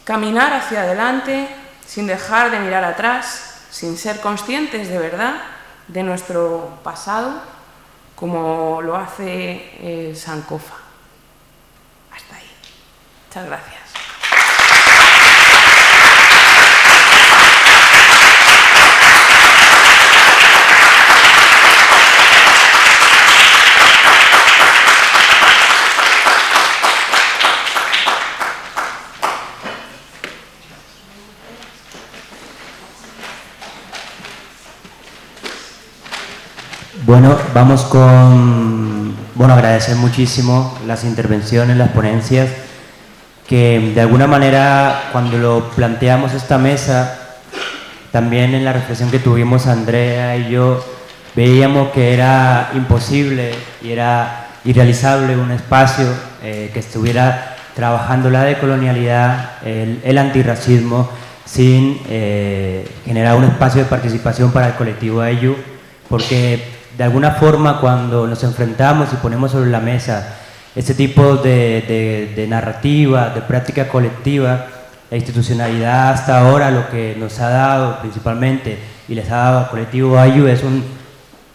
Caminar hacia adelante sin dejar de mirar atrás, sin ser conscientes de verdad de nuestro pasado, como lo hace Sankofa. Hasta ahí. Muchas gracias. Bueno, vamos con, agradecer muchísimo las intervenciones, las ponencias, que de alguna manera cuando lo planteamos esta mesa, también en la reflexión que tuvimos Andrea y yo, veíamos que era imposible y era irrealizable un espacio que estuviera trabajando la decolonialidad, el antirracismo, sin generar un espacio de participación para el colectivo AYU, porque de alguna forma cuando nos enfrentamos y ponemos sobre la mesa este tipo de narrativa, de práctica colectiva, la institucionalidad hasta ahora lo que nos ha dado principalmente y les ha dado al colectivo AYU es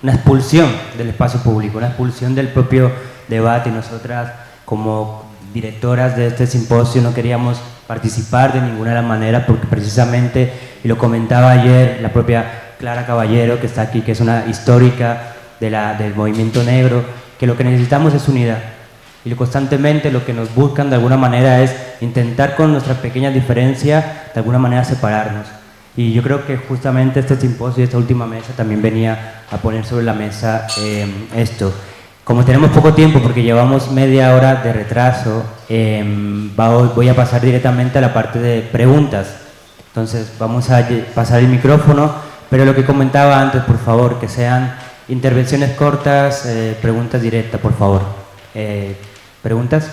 una expulsión del espacio público, una expulsión del propio debate, y nosotras como directoras de este simposio no queríamos participar de ninguna de las maneras porque precisamente, y lo comentaba ayer la propia Clara Caballero, que está aquí, que es una histórica del movimiento negro, que lo que necesitamos es unidad. Y constantemente lo que nos buscan de alguna manera es intentar con nuestras pequeñas diferencias de alguna manera separarnos. Y yo creo que justamente este simposio y esta última mesa también venía a poner sobre la mesa esto. Como tenemos poco tiempo porque llevamos media hora de retraso, voy a pasar directamente a la parte de preguntas. Entonces vamos a pasar el micrófono, pero lo que comentaba antes, por favor, que sean intervenciones cortas, preguntas directas, por favor. ¿Preguntas?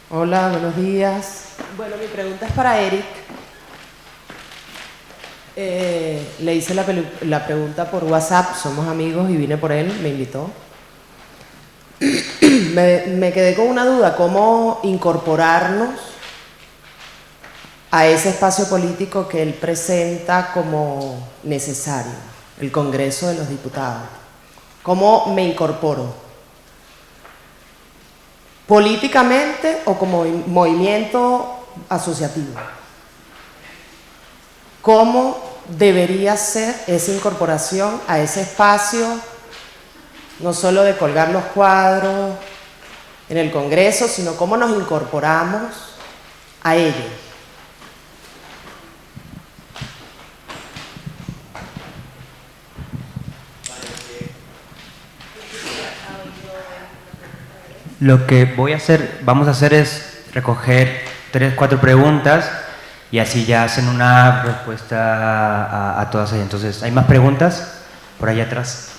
Hola, buenos días. Bueno, mi pregunta es para Eric. Le hice la pregunta por WhatsApp, somos amigos y vine por él, me invitó. Me quedé con una duda, ¿cómo incorporarnos a ese espacio político que él presenta como necesario, el Congreso de los Diputados? ¿Cómo me incorporo? ¿Políticamente o como movimiento asociativo? ¿Cómo debería ser esa incorporación a ese espacio, no solo de colgar los cuadros en el Congreso, sino cómo nos incorporamos a ello? Lo que vamos a hacer es recoger 3 o 4 preguntas y así ya hacen una respuesta a todas ellas. Entonces, ¿hay más preguntas? Por allá atrás.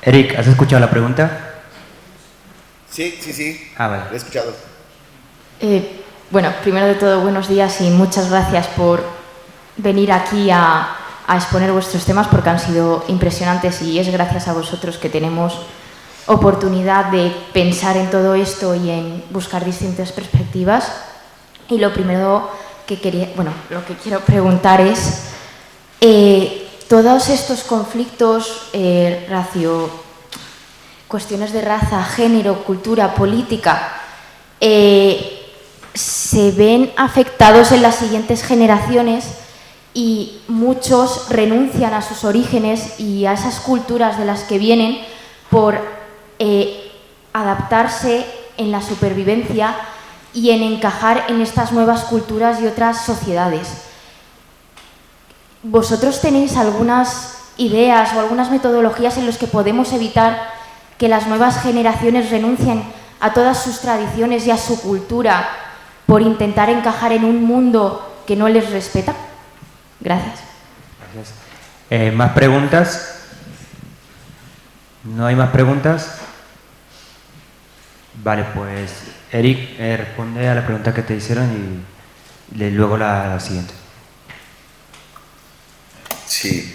Eric, ¿has escuchado la pregunta? Sí. Vale. Lo he escuchado. Bueno, primero de todo, buenos días y muchas gracias por venir aquí a exponer vuestros temas porque han sido impresionantes y es gracias a vosotros que tenemos oportunidad de pensar en todo esto y en buscar distintas perspectivas. Y lo primero lo que quiero preguntar es, todos estos conflictos, cuestiones de raza, género, cultura, política, se ven afectados en las siguientes generaciones y muchos renuncian a sus orígenes y a esas culturas de las que vienen por adaptarse en la supervivencia y en encajar en estas nuevas culturas y otras sociedades. ¿Vosotros tenéis algunas ideas o algunas metodologías en las que podemos evitar que las nuevas generaciones renuncien a todas sus tradiciones y a su cultura por intentar encajar en un mundo que no les respeta? Gracias. Gracias. ¿Más preguntas? ¿No hay más preguntas? Vale, pues Eric responde a la pregunta que te hicieron y luego la siguiente. Sí,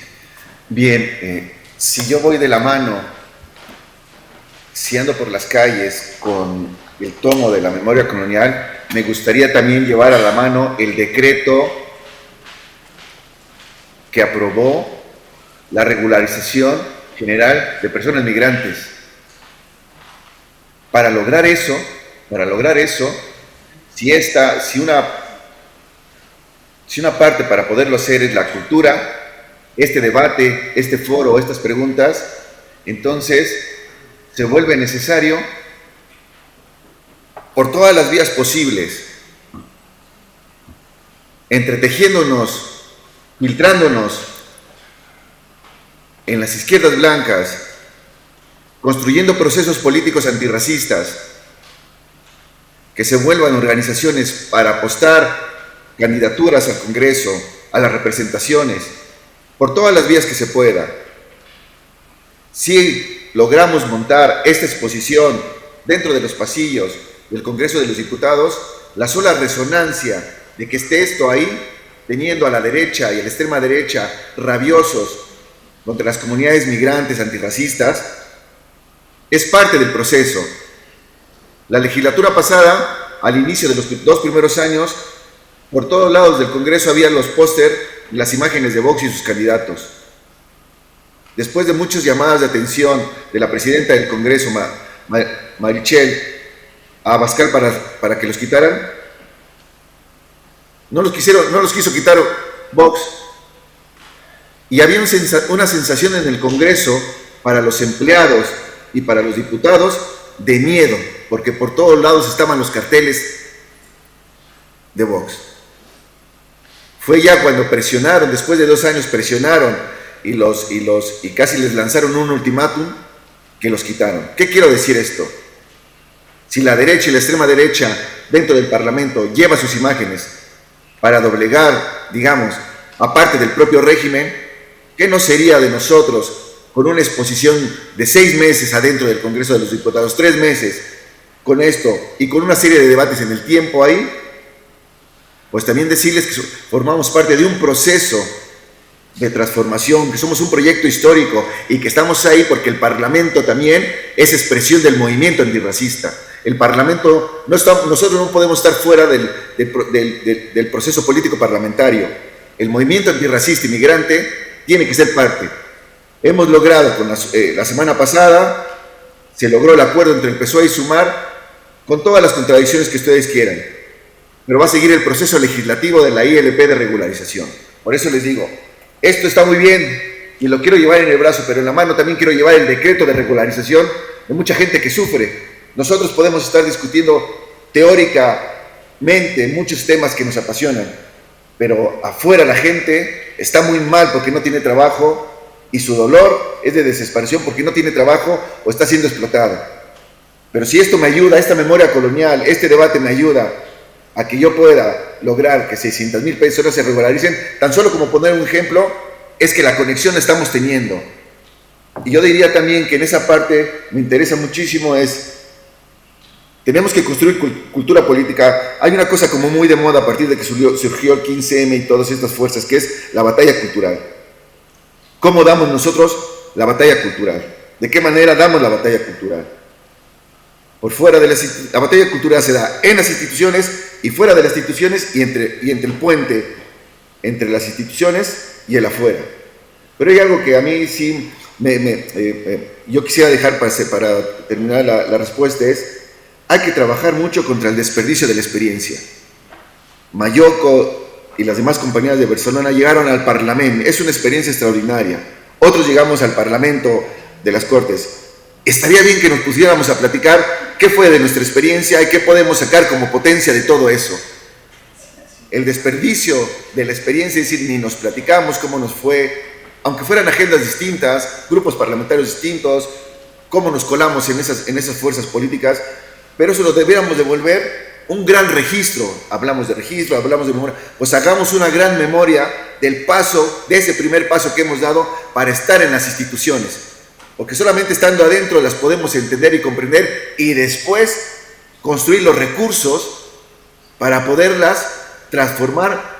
bien, si yo voy de la mano, si ando por las calles con el tomo de la memoria colonial, me gustaría también llevar a la mano el decreto que aprobó la regularización general de personas migrantes. Para lograr eso, si una parte para poderlo hacer es la cultura, este debate, este foro, estas preguntas, entonces se vuelve necesario, por todas las vías posibles, entretejiéndonos, filtrándonos en las izquierdas blancas, construyendo procesos políticos antirracistas que se vuelvan organizaciones para apostar candidaturas al Congreso, a las representaciones, por todas las vías que se pueda. Si logramos montar esta exposición dentro de los pasillos del Congreso de los Diputados, la sola resonancia de que esté esto ahí, teniendo a la derecha y a la extrema derecha rabiosos contra las comunidades migrantes antirracistas, es parte del proceso. La legislatura pasada, al inicio de los 2 primeros años, por todos lados del Congreso había los póster y las imágenes de Vox y sus candidatos. Después de muchas llamadas de atención de la presidenta del Congreso, Marichel, a Abascal para que los quitaran, no los quiso quitar Vox. Y había una sensación en el Congreso para los empleados y para los diputados de miedo, porque por todos lados estaban los carteles de Vox. Fue ya cuando presionaron, después de 2 años presionaron y casi les lanzaron un ultimátum, que los quitaron. ¿Qué quiero decir esto? Si la derecha y la extrema derecha dentro del Parlamento lleva sus imágenes para doblegar, digamos, aparte del propio régimen, ¿qué no sería de nosotros con una exposición de 6 meses adentro del Congreso de los Diputados, 3 meses con esto y con una serie de debates en el tiempo ahí? Pues también decirles que formamos parte de un proceso de transformación, que somos un proyecto histórico y que estamos ahí porque el Parlamento también es expresión del movimiento antirracista. El Parlamento, nosotros no podemos estar fuera del proceso político parlamentario. El movimiento antirracista y migrante tiene que ser parte. Hemos logrado, la semana pasada, se logró el acuerdo entre el PSOE y Sumar, con todas las contradicciones que ustedes quieran, pero va a seguir el proceso legislativo de la ILP de regularización. Por eso les digo, esto está muy bien y lo quiero llevar en el brazo, pero en la mano también quiero llevar el decreto de regularización de mucha gente que sufre. Nosotros podemos estar discutiendo teóricamente muchos temas que nos apasionan, pero afuera la gente está muy mal porque no tiene trabajo y su dolor es de desesperación porque no tiene trabajo o está siendo explotado. Pero si esto me ayuda, esta memoria colonial, este debate me ayuda a que yo pueda lograr que 600,000 personas se regularicen, tan solo como poner un ejemplo, es que la conexión la estamos teniendo. Y yo diría también que en esa parte me interesa muchísimo tenemos que construir cultura política. Hay una cosa como muy de moda a partir de que surgió el 15M y todas estas fuerzas, que es la batalla cultural. ¿Cómo damos nosotros la batalla cultural? ¿De qué manera damos la batalla cultural? Por fuera de la batalla cultural se da en las instituciones y fuera de las instituciones y entre el puente entre las instituciones y el afuera. Pero hay algo que a mí sí yo quisiera dejar para terminar la respuesta es: hay que trabajar mucho contra el desperdicio de la experiencia. Mayoko y las demás compañeras de Barcelona llegaron al Parlamento, es una experiencia extraordinaria. Otros llegamos al Parlamento de las Cortes. Estaría bien que nos pusiéramos a platicar qué fue de nuestra experiencia y qué podemos sacar como potencia de todo eso. El desperdicio de la experiencia, es decir, ni nos platicamos cómo nos fue, aunque fueran agendas distintas, grupos parlamentarios distintos, cómo nos colamos en esas fuerzas políticas, pero eso lo deberíamos devolver un gran registro. Hablamos de registro, hablamos de memoria, pues hagamos una gran memoria del paso, de ese primer paso que hemos dado para estar en las instituciones, porque solamente estando adentro las podemos entender y comprender y después construir los recursos para poderlas transformar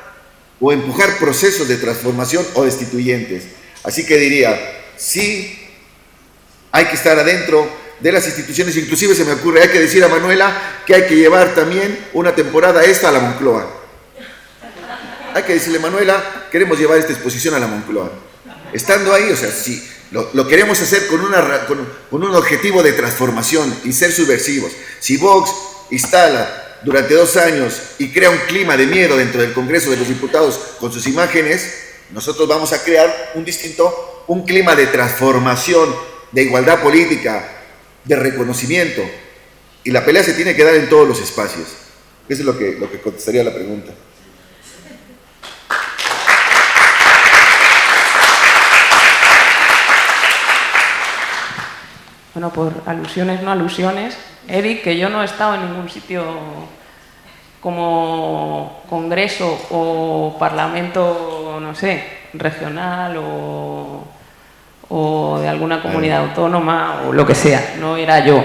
o empujar procesos de transformación o destituyentes. Así que diría, sí, hay que estar adentro de las instituciones. Inclusive se me ocurre, hay que decir a Manuela que hay que llevar también una temporada esta a la Moncloa. Hay que decirle: Manuela, queremos llevar esta exposición a la Moncloa. Estando ahí, o sea, si lo queremos hacer con un objetivo de transformación y ser subversivos. Si Vox instala durante 2 años y crea un clima de miedo dentro del Congreso de los Diputados con sus imágenes, nosotros vamos a crear un clima de transformación, de igualdad política, de reconocimiento, y la pelea se tiene que dar en todos los espacios. Eso es lo que contestaría a la pregunta. Bueno, por alusiones, no alusiones, Eric, que yo no he estado en ningún sitio como congreso o parlamento, no sé, regional o de alguna comunidad autónoma o lo que sea. No era yo.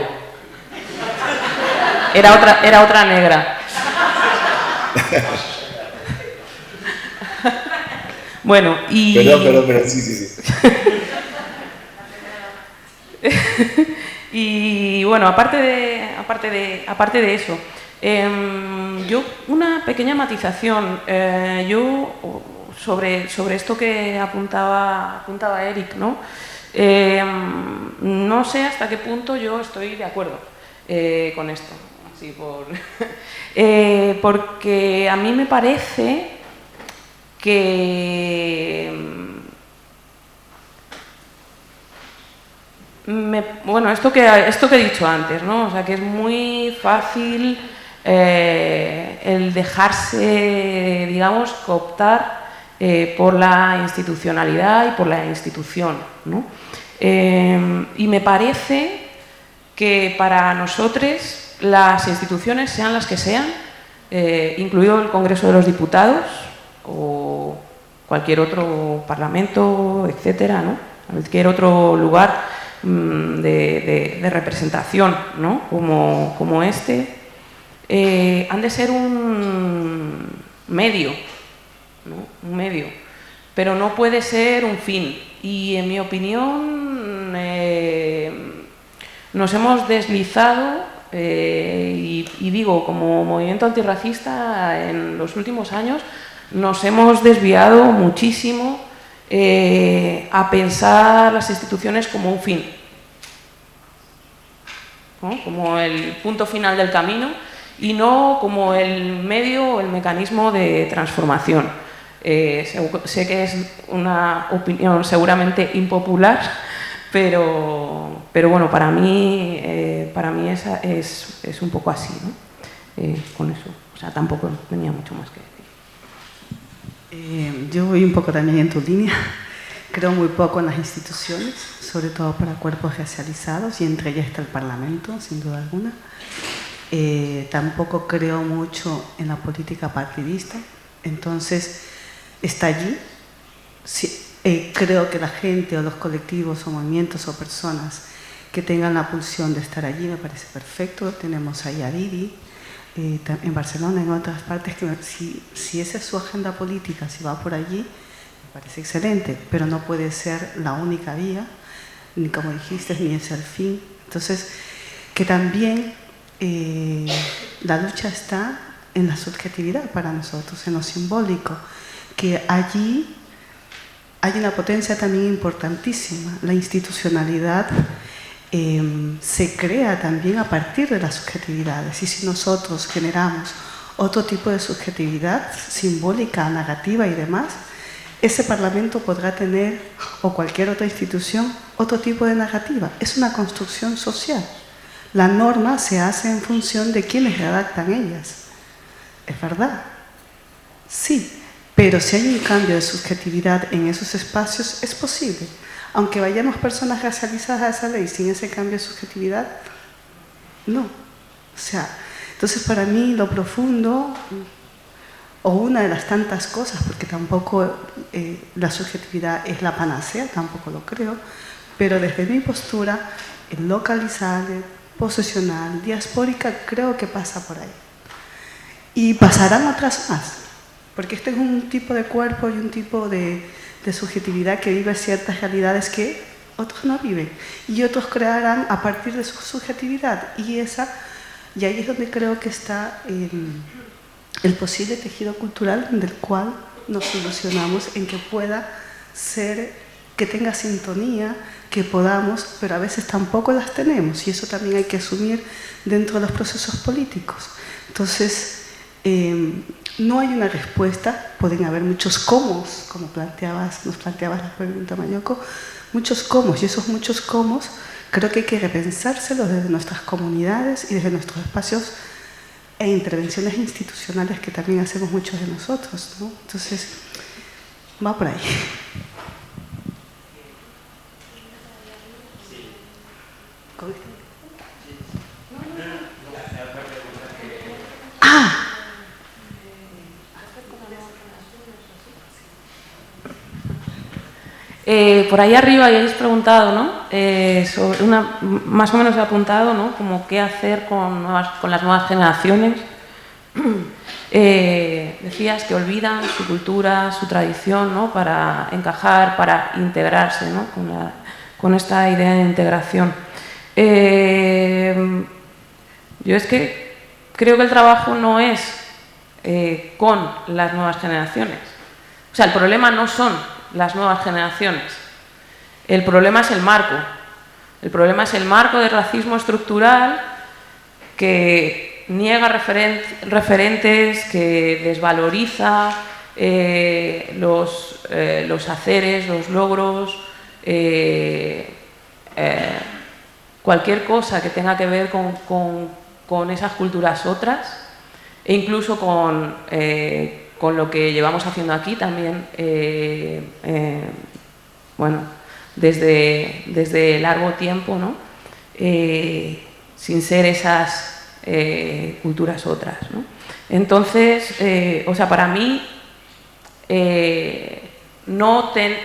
Era otra negra. Bueno, y... Perdón, sí. Y bueno, aparte de eso, yo una pequeña matización. Yo sobre esto que apuntaba Eric, ¿no? No sé hasta qué punto yo estoy de acuerdo con esto, así porque a mí me parece que bueno, esto que he dicho antes, ¿no? O sea, que es muy fácil el dejarse, digamos, cooptar por la institucionalidad y por la institución, ¿no? Y me parece que para nosotros las instituciones, sean las que sean, incluido el Congreso de los Diputados o cualquier otro parlamento, etcétera, ¿no? Cualquier otro lugar de representación, ¿no? como este, han de ser un medio, ¿no? Un medio, pero no puede ser un fin. Y en mi opinión nos hemos deslizado, y digo, como movimiento antirracista, en los últimos años nos hemos desviado muchísimo a pensar las instituciones como un fin, ¿no? Como el punto final del camino y no como el medio o el mecanismo de transformación. Sé que es una opinión seguramente impopular, pero bueno, para mí es un poco así, ¿no? Con eso, o sea, tampoco tenía mucho más que decir. Yo voy un poco también en tu línea. Creo muy poco en las instituciones, sobre todo para cuerpos racializados, y entre ellas está el Parlamento, sin duda alguna. Tampoco creo mucho en la política partidista, entonces está allí. Sí, creo que la gente o los colectivos o movimientos o personas que tengan la pulsión de estar allí me parece perfecto. Tenemos ahí a Didi, en Barcelona, en otras partes, que si esa es su agenda política, si va por allí, me parece excelente, pero no puede ser la única vía, ni como dijiste, ni es el fin. Entonces, que también la lucha está en la subjetividad para nosotros, en lo simbólico, que allí hay una potencia también importantísima. La institucionalidad se crea también a partir de las subjetividades, y si nosotros generamos otro tipo de subjetividad simbólica, narrativa y demás, ese Parlamento podrá tener, o cualquier otra institución, otro tipo de narrativa. Es una construcción social. La norma se hace en función de quienes redactan ellas. ¿Es verdad? Sí, pero si hay un cambio de subjetividad en esos espacios, es posible. Aunque vayamos personas racializadas a esa ley sin ese cambio de subjetividad, no. O sea, entonces para mí lo profundo, o una de las tantas cosas, porque tampoco la subjetividad es la panacea, tampoco lo creo, pero desde mi postura, el localizar, posesional, diaspórica, creo que pasa por ahí. Y pasarán otras más, porque este es un tipo de cuerpo y un tipo de subjetividad que vive ciertas realidades que otros no viven, y otros crearán a partir de su subjetividad, y ahí es donde creo que está el posible tejido cultural del cual nos ilusionamos en que pueda ser, que tenga sintonía, que podamos, pero a veces tampoco las tenemos, y eso también hay que asumir dentro de los procesos políticos. Entonces, no hay una respuesta, pueden haber muchos cómo, como nos planteabas la pregunta, Mayoko, muchos cómo, y esos muchos cómo creo que hay que repensárselos desde nuestras comunidades y desde nuestros espacios e intervenciones institucionales que también hacemos muchos de nosotros, ¿no? Entonces, va por ahí. ¡Ah! Por ahí arriba habéis preguntado, ¿no? Sobre más o menos he apuntado, ¿no? Como qué hacer con las nuevas generaciones. Decías que olvidan su cultura, su tradición, ¿no? Para encajar, para integrarse, ¿no? Con esta idea de integración. Yo es que creo que el trabajo no es con las nuevas generaciones. O sea, el problema no son las nuevas generaciones. El problema es el marco. El problema es el marco de racismo estructural que niega referentes, que desvaloriza los haceres, los logros, cualquier cosa que tenga que ver con esas culturas otras, e incluso con lo que llevamos haciendo aquí también, bueno, desde largo tiempo, ¿no? Sin ser esas culturas otras, ¿no? Entonces, o sea, para mí,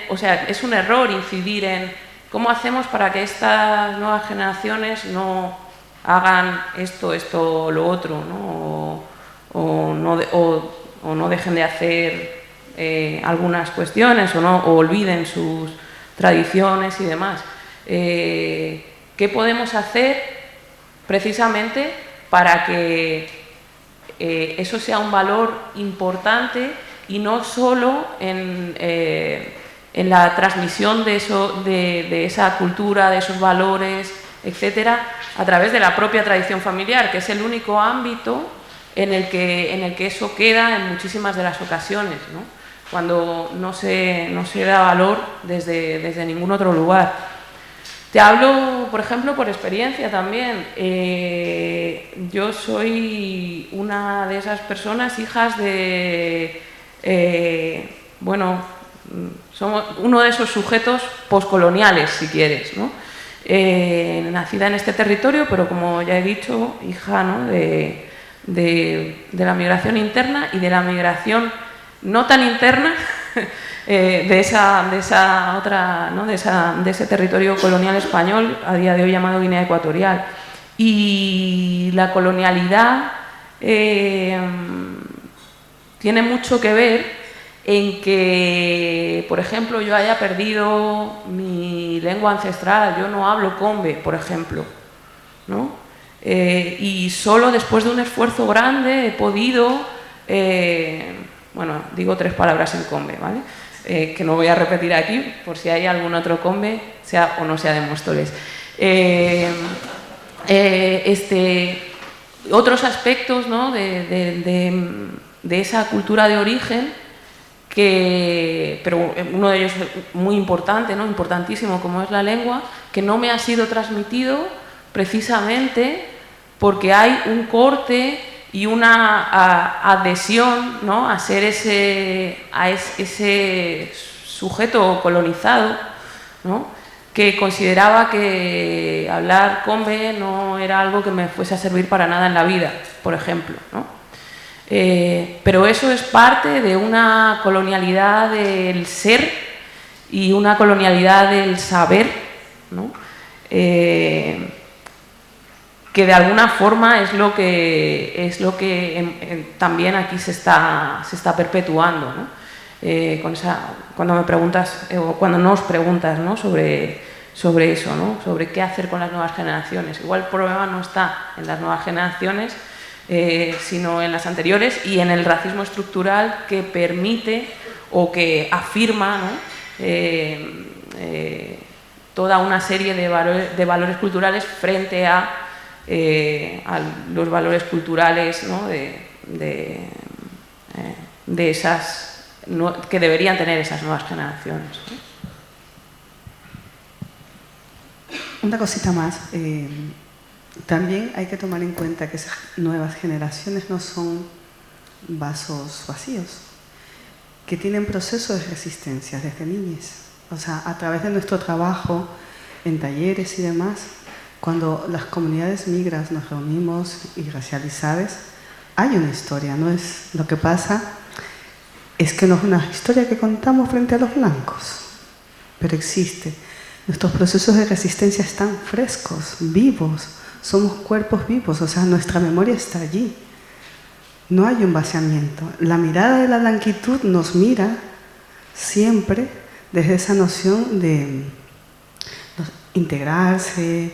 o sea, es un error incidir en cómo hacemos para que estas nuevas generaciones no hagan esto, lo otro, ¿no? O no dejen de hacer algunas cuestiones, o olviden sus tradiciones y demás. ¿Qué podemos hacer precisamente para que eso sea un valor importante y no solo en la transmisión de esa cultura, de esos valores, etcétera, a través de la propia tradición familiar, que es el único ámbito en el que eso queda en muchísimas de las ocasiones, ¿no? Cuando no se da valor desde ningún otro lugar. Te hablo, por ejemplo, por experiencia también. Yo soy una de esas personas, hijas de... bueno, somos uno de esos sujetos poscoloniales, si quieres, ¿no? Nacida en este territorio, pero como ya he dicho, hija, ¿no? de la migración interna y de la migración no tan interna de esa otra, ¿no? de ese territorio colonial español, a día de hoy llamado Guinea Ecuatorial. Y la colonialidad tiene mucho que ver en que, por ejemplo, yo haya perdido mi lengua ancestral. Yo no hablo combe, por ejemplo, ¿no? y solo después de un esfuerzo grande he podido, bueno, digo 3 palabras en combe, ¿vale? Que no voy a repetir aquí por si hay algún otro combe, sea o no sea de Móstoles. Otros aspectos, ¿no?, de esa cultura de origen, pero uno de ellos muy importante, ¿no?, importantísimo, como es la lengua, que no me ha sido transmitido precisamente porque hay un corte y una adhesión, ¿no?, a ser ese sujeto colonizado, ¿no?, que consideraba que hablar combe no era algo que me fuese a servir para nada en la vida, por ejemplo, ¿no? Pero eso es parte de una colonialidad del ser y una colonialidad del saber, ¿no?, que de alguna forma es lo que también aquí se está perpetuando, ¿no? Cuando me preguntas, o cuando nos preguntas, ¿no?, sobre eso, ¿no?, sobre qué hacer con las nuevas generaciones. Igual el problema no está en las nuevas generaciones, sino en las anteriores y en el racismo estructural que permite o que afirma, ¿no?, toda una serie de valores culturales frente a los valores culturales, ¿no?, de esas que deberían tener esas nuevas generaciones, ¿no? Una cosita más. También hay que tomar en cuenta que esas nuevas generaciones no son vasos vacíos, que tienen procesos de resistencia desde niñez. O sea, a través de nuestro trabajo en talleres y demás, cuando las comunidades migras nos reunimos y racializadas, hay una historia, no es lo que pasa, es que no es una historia que contamos frente a los blancos, pero existe. Nuestros procesos de resistencia están frescos, vivos, somos cuerpos vivos, o sea, nuestra memoria está allí. No hay un vaciamiento. La mirada de la blanquitud nos mira siempre desde esa noción de integrarse,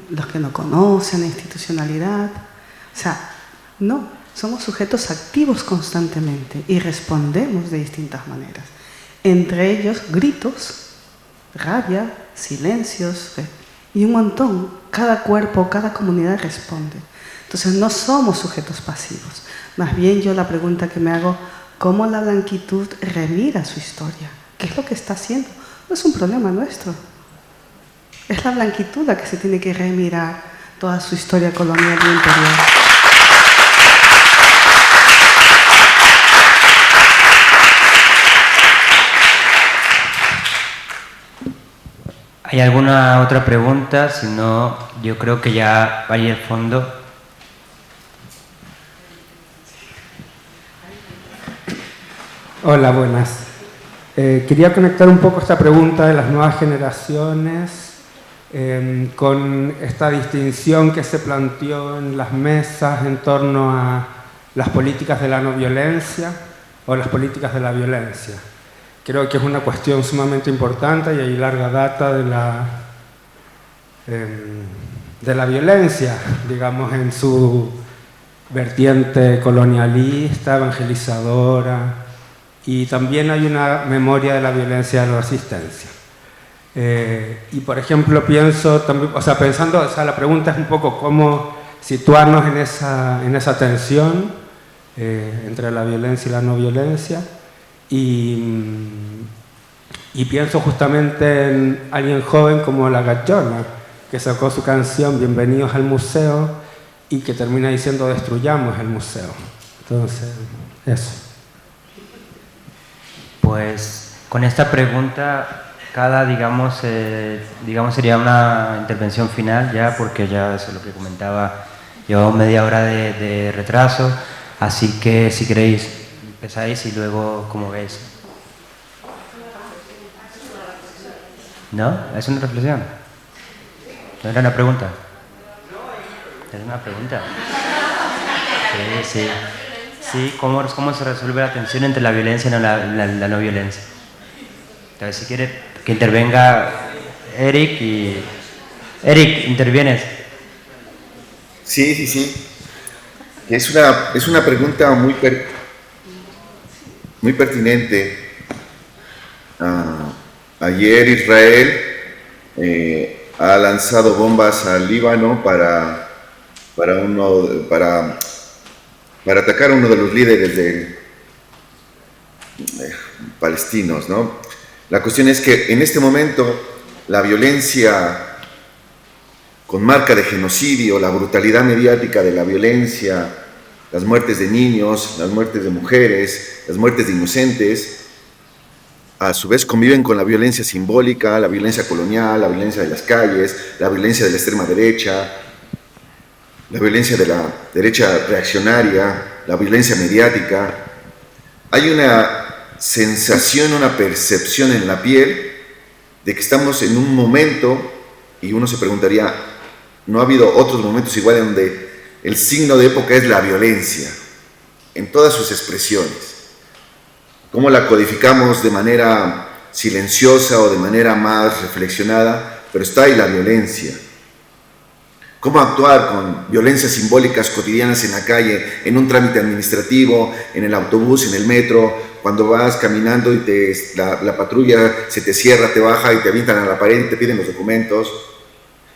los que no conocen la institucionalidad. O sea, no, somos sujetos activos constantemente y respondemos de distintas maneras. Entre ellos, gritos, rabia, silencios y un montón. Cada cuerpo, cada comunidad responde. Entonces no somos sujetos pasivos. Más bien yo la pregunta que me hago, ¿cómo la blanquitud remira su historia? ¿Qué es lo que está haciendo? No es un problema nuestro. Es la blanquitud la que se tiene que remirar toda su historia colonial y imperial. ¿Hay alguna otra pregunta? Si no, yo creo que ya vaya al fondo. Hola, buenas. Quería conectar un poco esta pregunta de las nuevas generaciones con esta distinción que se planteó en las mesas en torno a las políticas de la no violencia o las políticas de la violencia. Creo que es una cuestión sumamente importante y hay larga data de la violencia, digamos, en su vertiente colonialista, evangelizadora, y también hay una memoria de la violencia de la resistencia. Y por ejemplo pienso también, pensando, la pregunta es un poco cómo situarnos en esa tensión entre la violencia y la no violencia. Y pienso justamente en alguien joven como la Gachona, que sacó su canción Bienvenidos al Museo y que termina diciendo destruyamos el museo. Entonces, eso. Pues con esta pregunta, digamos, sería una intervención final ya, porque ya eso es lo que comentaba, llevamos media hora de retraso, así que si queréis empezáis y luego, como veis. ¿No? ¿Es una reflexión? ¿No era una pregunta? ¿Es una pregunta? Sí. Sí, ¿cómo se resuelve la tensión entre la violencia y la no violencia? Entonces, si quiere que intervenga Eric y... Eric, ¿intervienes? Sí. Es una pregunta muy pertinente. Ayer Israel ha lanzado bombas al Líbano para atacar a uno de los líderes palestinos, ¿no? La cuestión es que en este momento la violencia con marca de genocidio, la brutalidad mediática de la violencia, las muertes de niños, las muertes de mujeres, las muertes de inocentes, a su vez conviven con la violencia simbólica, la violencia colonial, la violencia de las calles, la violencia de la extrema derecha, la violencia de la derecha reaccionaria, la violencia mediática. Hay una sensación, una percepción en la piel de que estamos en un momento, y uno se preguntaría, ¿no ha habido otros momentos iguales donde el signo de época es la violencia, en todas sus expresiones? ¿Cómo la codificamos de manera silenciosa o de manera más reflexionada? Pero está ahí la violencia. ¿Cómo actuar con violencias simbólicas cotidianas en la calle, en un trámite administrativo, en el autobús, en el metro, cuando vas caminando y la patrulla se te cierra, te baja y te avientan a la pared y te piden los documentos?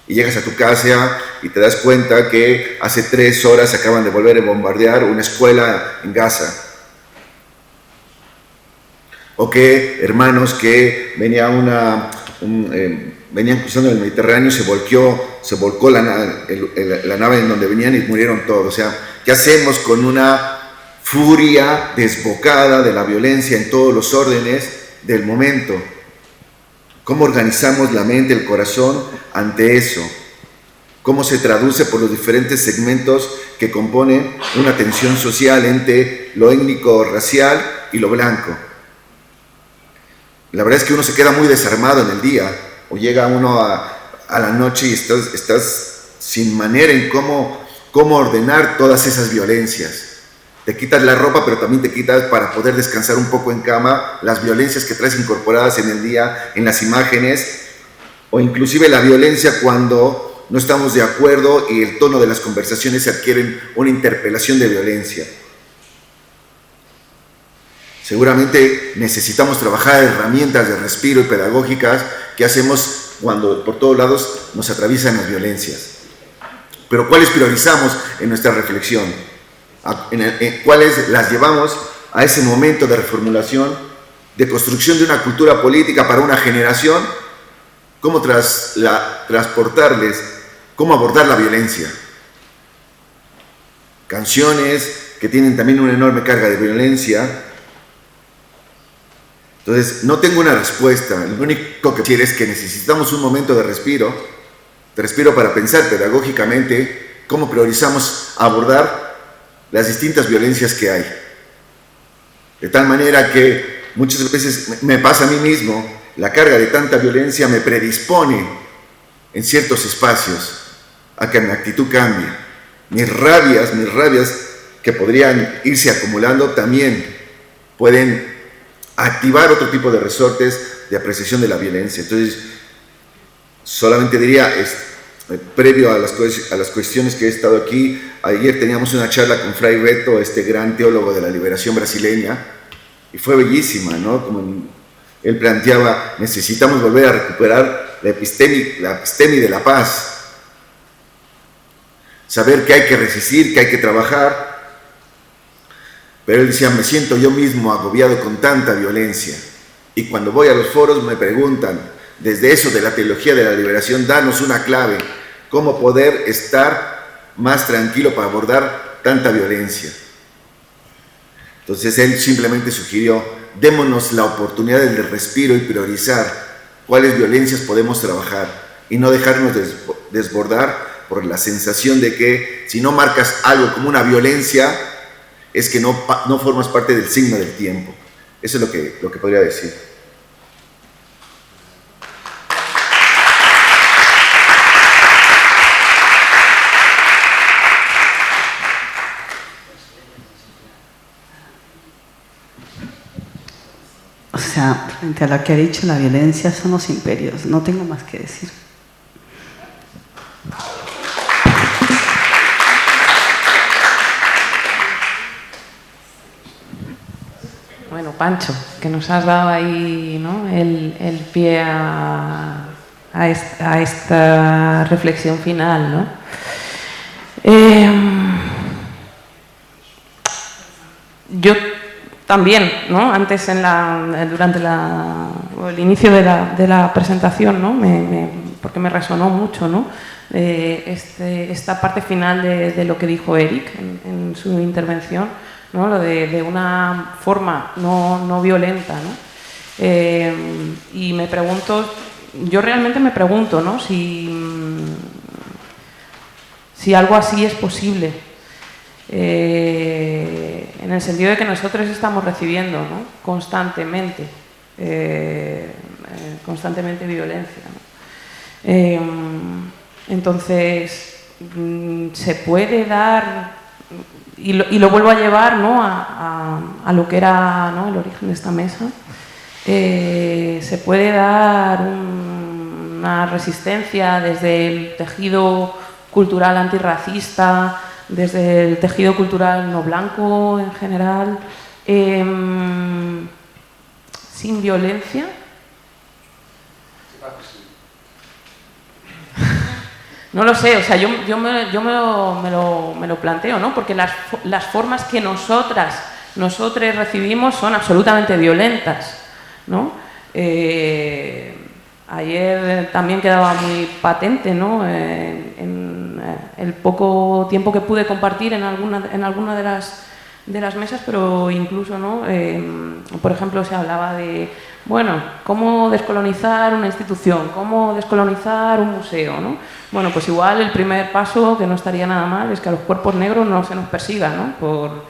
Y llegas a tu casa y te das cuenta que hace 3 horas acaban de volver a bombardear una escuela en Gaza. O que hermanos que venían cruzando el Mediterráneo, se volcó la nave en donde venían y murieron todos. O sea, ¿qué hacemos con una furia desbocada de la violencia en todos los órdenes del momento? ¿Cómo organizamos la mente, el corazón ante eso? ¿Cómo se traduce por los diferentes segmentos que componen una tensión social entre lo étnico-racial y lo blanco? La verdad es que uno se queda muy desarmado en el día, o llega uno a la noche y estás sin manera en cómo ordenar todas esas violencias. Te quitas la ropa, pero también te quitas, para poder descansar un poco en cama, las violencias que traes incorporadas en el día, en las imágenes, o inclusive la violencia cuando no estamos de acuerdo y el tono de las conversaciones adquieren una interpelación de violencia. Seguramente necesitamos trabajar herramientas de respiro y pedagógicas que hacemos cuando por todos lados nos atraviesan las violencias. Pero ¿cuáles priorizamos en nuestra reflexión? ¿Cuáles las llevamos a ese momento de reformulación, de construcción de una cultura política para una generación? ¿Cómo transportarles, cómo abordar la violencia? Canciones que tienen también una enorme carga de violencia. Entonces, no tengo una respuesta. Lo único que quiero es que necesitamos un momento de respiro para pensar pedagógicamente cómo priorizamos abordar las distintas violencias que hay. De tal manera que muchas veces me pasa a mí mismo, la carga de tanta violencia me predispone en ciertos espacios a que mi actitud cambie. Mis rabias que podrían irse acumulando también pueden activar otro tipo de resortes de apreciación de la violencia. Entonces, solamente diría, previo a las cuestiones que he estado aquí, ayer teníamos una charla con Fray Beto, este gran teólogo de la liberación brasileña, y fue bellísima, ¿no? Como él planteaba, necesitamos volver a recuperar la epistemia de la paz, saber que hay que resistir, que hay que trabajar. Pero él decía, me siento yo mismo agobiado con tanta violencia. Y cuando voy a los foros me preguntan, desde eso de la teología de la liberación, danos una clave, cómo poder estar más tranquilo para abordar tanta violencia. Entonces él simplemente sugirió, démonos la oportunidad del respiro y priorizar cuáles violencias podemos trabajar y no dejarnos desbordar por la sensación de que si no marcas algo como una violencia, es que no formas parte del signo del tiempo. Eso es lo que podría decir. O sea, frente a lo que ha dicho, la violencia son los imperios. No tengo más que decir. Bueno, Pancho, que nos has dado ahí, ¿no?, el pie a esta reflexión final, ¿no? Yo también, ¿no?, antes durante el inicio de la presentación, ¿no?, porque me resonó mucho, ¿no?, esta parte final de lo que dijo Eric en su intervención, ¿no?, lo de una forma no violenta, ¿no? Y me pregunto, yo realmente me pregunto, ¿no?, si algo así es posible, en el sentido de que nosotros estamos recibiendo, ¿no?, constantemente violencia, ¿no? Entonces, se puede dar, y lo vuelvo a llevar, ¿no?, a lo que era, ¿no?, el origen de esta mesa, se puede dar una resistencia desde el tejido cultural antirracista, desde el tejido cultural no blanco en general, sin violencia. No lo sé, o sea, yo me lo planteo, ¿no? Porque las formas que nosotros recibimos son absolutamente violentas, ¿no? Ayer también quedaba muy patente, ¿no?, en el poco tiempo que pude compartir en alguna de las mesas, pero incluso, ¿no?, por ejemplo, se hablaba de, bueno, cómo descolonizar una institución, cómo descolonizar un museo, ¿no? Bueno, pues igual el primer paso, que no estaría nada mal, es que a los cuerpos negros no se nos persiga, ¿no?, por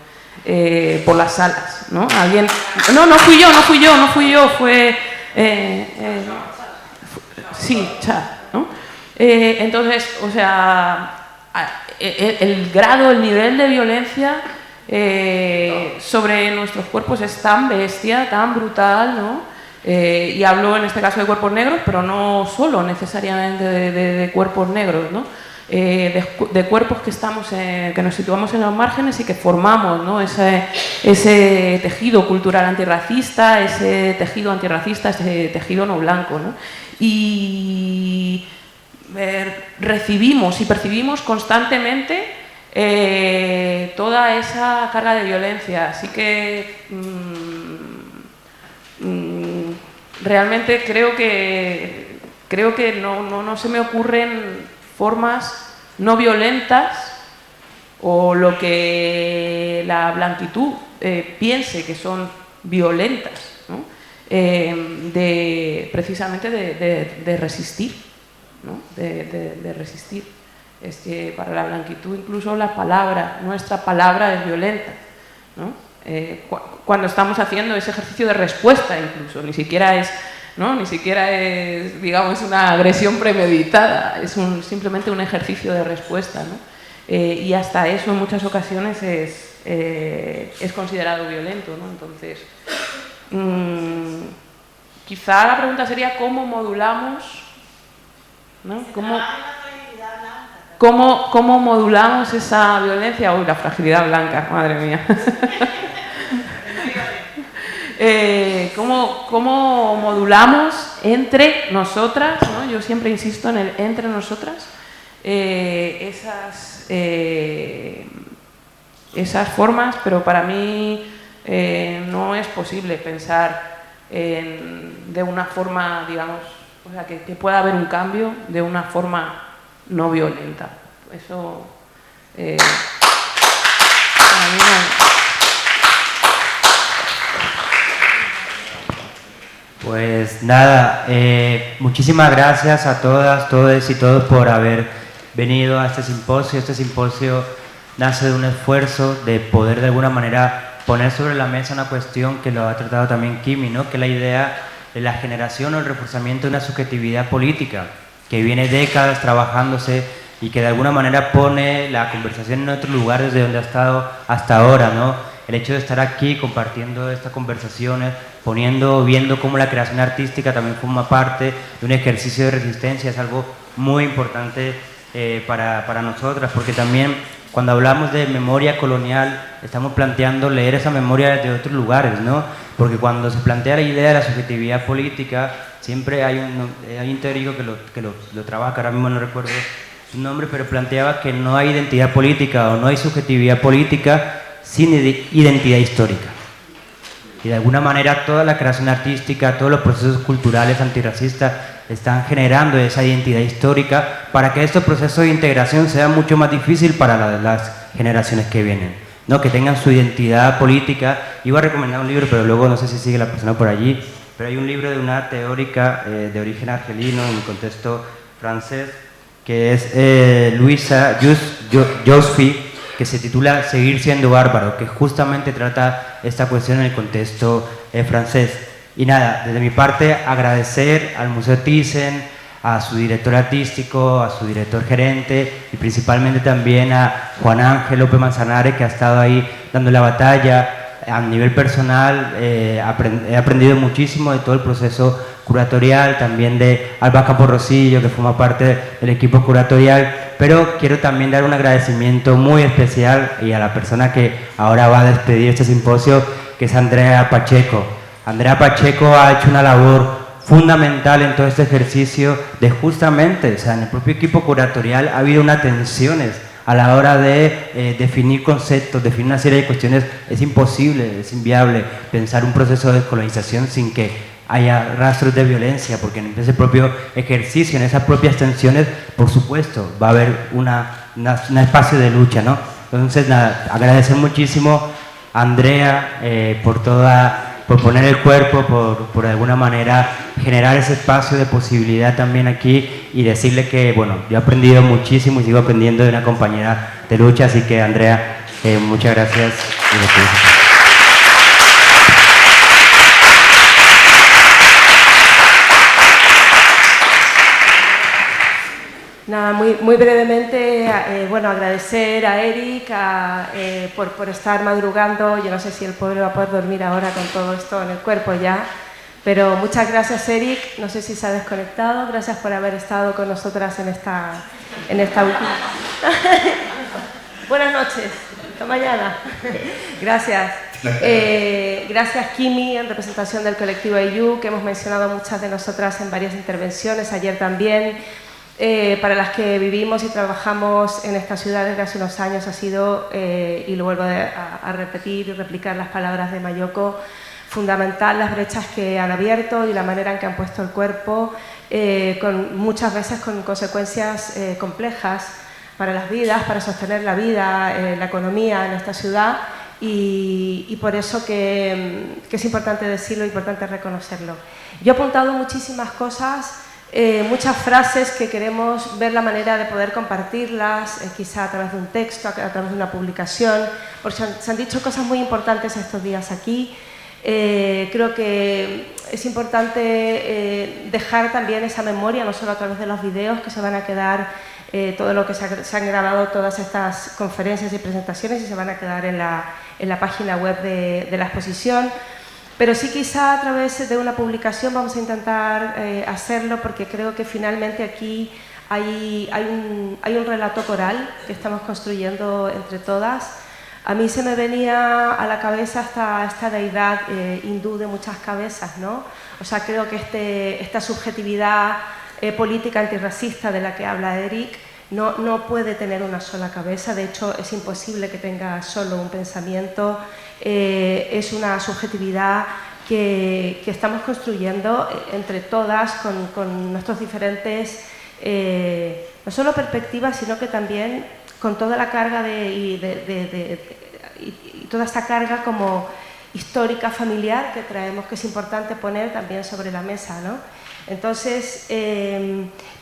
las salas, ¿no? Alguien... No fui yo, fue... sí, ¿no? Entonces, o sea, el grado, el nivel de violencia sobre nuestros cuerpos es tan bestia, tan brutal, ¿no? Y hablo en este caso de cuerpos negros, pero no solo necesariamente de cuerpos negros, ¿no? De cuerpos que nos situamos en los márgenes y que formamos, ¿no?, ese tejido cultural antirracista, ese tejido antirracista, ese tejido no blanco, ¿no? Y recibimos y percibimos constantemente toda esa carga de violencia. Así que realmente creo que no se me ocurren formas no violentas o lo que la blanquitud piense que son violentas, ¿no?, precisamente de resistir, ¿no?, de resistir. Es que para la blanquitud incluso nuestra palabra es violenta, ¿no? Cuando estamos haciendo ese ejercicio de respuesta, incluso, ni siquiera es, digamos, una agresión premeditada, es simplemente un ejercicio de respuesta, ¿no? Y hasta eso en muchas ocasiones es considerado violento, ¿no? Entonces, quizá la pregunta sería cómo modulamos, ¿no? ¿Cómo modulamos esa violencia? Uy, la fragilidad blanca, madre mía. ¿Cómo modulamos entre nosotras, ¿no? Yo siempre insisto en el entre nosotras, esas formas, pero para mí no es posible pensar de una forma, digamos, o sea, que pueda haber un cambio de una forma no violenta. Eso para mí no. Pues nada, muchísimas gracias a todas, todos y todos por haber venido a este simposio. Este simposio nace de un esfuerzo de poder de alguna manera poner sobre la mesa una cuestión que lo ha tratado también Kimi, ¿no?, que es la idea de la generación o el reforzamiento de una subjetividad política que viene décadas trabajándose y que de alguna manera pone la conversación en otro lugar desde donde ha estado hasta ahora, ¿no? El hecho de estar aquí compartiendo estas conversaciones, viendo cómo la creación artística también forma parte de un ejercicio de resistencia, es algo muy importante para nosotras, porque también cuando hablamos de memoria colonial, estamos planteando leer esa memoria desde otros lugares, ¿no? Porque cuando se plantea la idea de la subjetividad política, siempre hay un teórico que lo trabaja, ahora mismo no recuerdo su nombre, pero planteaba que no hay identidad política o no hay subjetividad política sin identidad histórica. Y de alguna manera toda la creación artística, todos los procesos culturales antirracistas están generando esa identidad histórica para que estos procesos de integración sean mucho más difícil para las generaciones que vienen, ¿no? Que tengan su identidad política. Iba a recomendar un libro, pero luego no sé si sigue la persona por allí, pero hay un libro de una teórica de origen argelino en el contexto francés, que es Luisa Josfi, que se titula Seguir siendo bárbaro, que justamente trata esta cuestión en el contexto francés. Y nada, desde mi parte agradecer al Museo Thyssen, a su director artístico, a su director gerente y principalmente también a Juan Ángel López Manzanares, que ha estado ahí dando la batalla. A nivel personal he aprendido muchísimo de todo el proceso curatorial, también de Alba Camporrosillo, que forma parte del equipo curatorial, pero quiero también dar un agradecimiento muy especial y a la persona que ahora va a despedir este simposio, que es Andrea Pacheco. Andrea Pacheco ha hecho una labor fundamental en todo este ejercicio de justamente, o sea, en el propio equipo curatorial ha habido unas tensiones a la hora de definir conceptos, definir una serie de cuestiones. Es imposible, es inviable pensar un proceso de descolonización sin que haya rastros de violencia, porque en ese propio ejercicio, en esas propias tensiones, por supuesto, va a haber un espacio de lucha, ¿no? Entonces, nada, agradecer muchísimo a Andrea por poner el cuerpo, por de alguna manera generar ese espacio de posibilidad también aquí, y decirle que, bueno, yo he aprendido muchísimo y sigo aprendiendo de una compañera de lucha, así que Andrea, muchas gracias. Nada, muy brevemente, bueno, agradecer a Eric por estar madrugando. Yo no sé si el pobre va a poder dormir ahora con todo esto en el cuerpo ya, pero muchas gracias, Eric. No sé si se ha desconectado. Gracias por haber estado con nosotras en esta última. Buenas noches. Hasta mañana. Gracias. Gracias, Kimi, en representación del colectivo AYU, que hemos mencionado muchas de nosotras en varias intervenciones, ayer también. Para las que vivimos y trabajamos en esta ciudad desde hace unos años ha sido, y lo vuelvo a repetir y replicar las palabras de Mayoko, fundamental las brechas que han abierto y la manera en que han puesto el cuerpo, muchas veces con consecuencias complejas para las vidas, para sostener la vida, la economía en esta ciudad, y por eso que es importante decirlo, importante reconocerlo. Yo he apuntado muchísimas cosas, muchas frases que queremos ver la manera de poder compartirlas, quizá a través de un texto, a través de una publicación, porque se han dicho cosas muy importantes estos días aquí. Creo que es importante dejar también esa memoria, no solo a través de los videos que se van a quedar, todo lo que se han grabado, todas estas conferencias y presentaciones, y se van a quedar en la página web de la exposición. Pero sí, quizá a través de una publicación vamos a intentar hacerlo, porque creo que finalmente aquí hay un relato coral que estamos construyendo entre todas. A mí se me venía a la cabeza esta deidad hindú de muchas cabezas, ¿no? O sea, creo que esta subjetividad política antirracista de la que habla Eric no puede tener una sola cabeza. De hecho, es imposible que tenga solo un pensamiento. Es una subjetividad que estamos construyendo entre todas con nuestros diferentes, no solo perspectivas, sino que también con toda la carga y toda esta carga como histórica, familiar, que traemos, que es importante poner también sobre la mesa, ¿no? Entonces,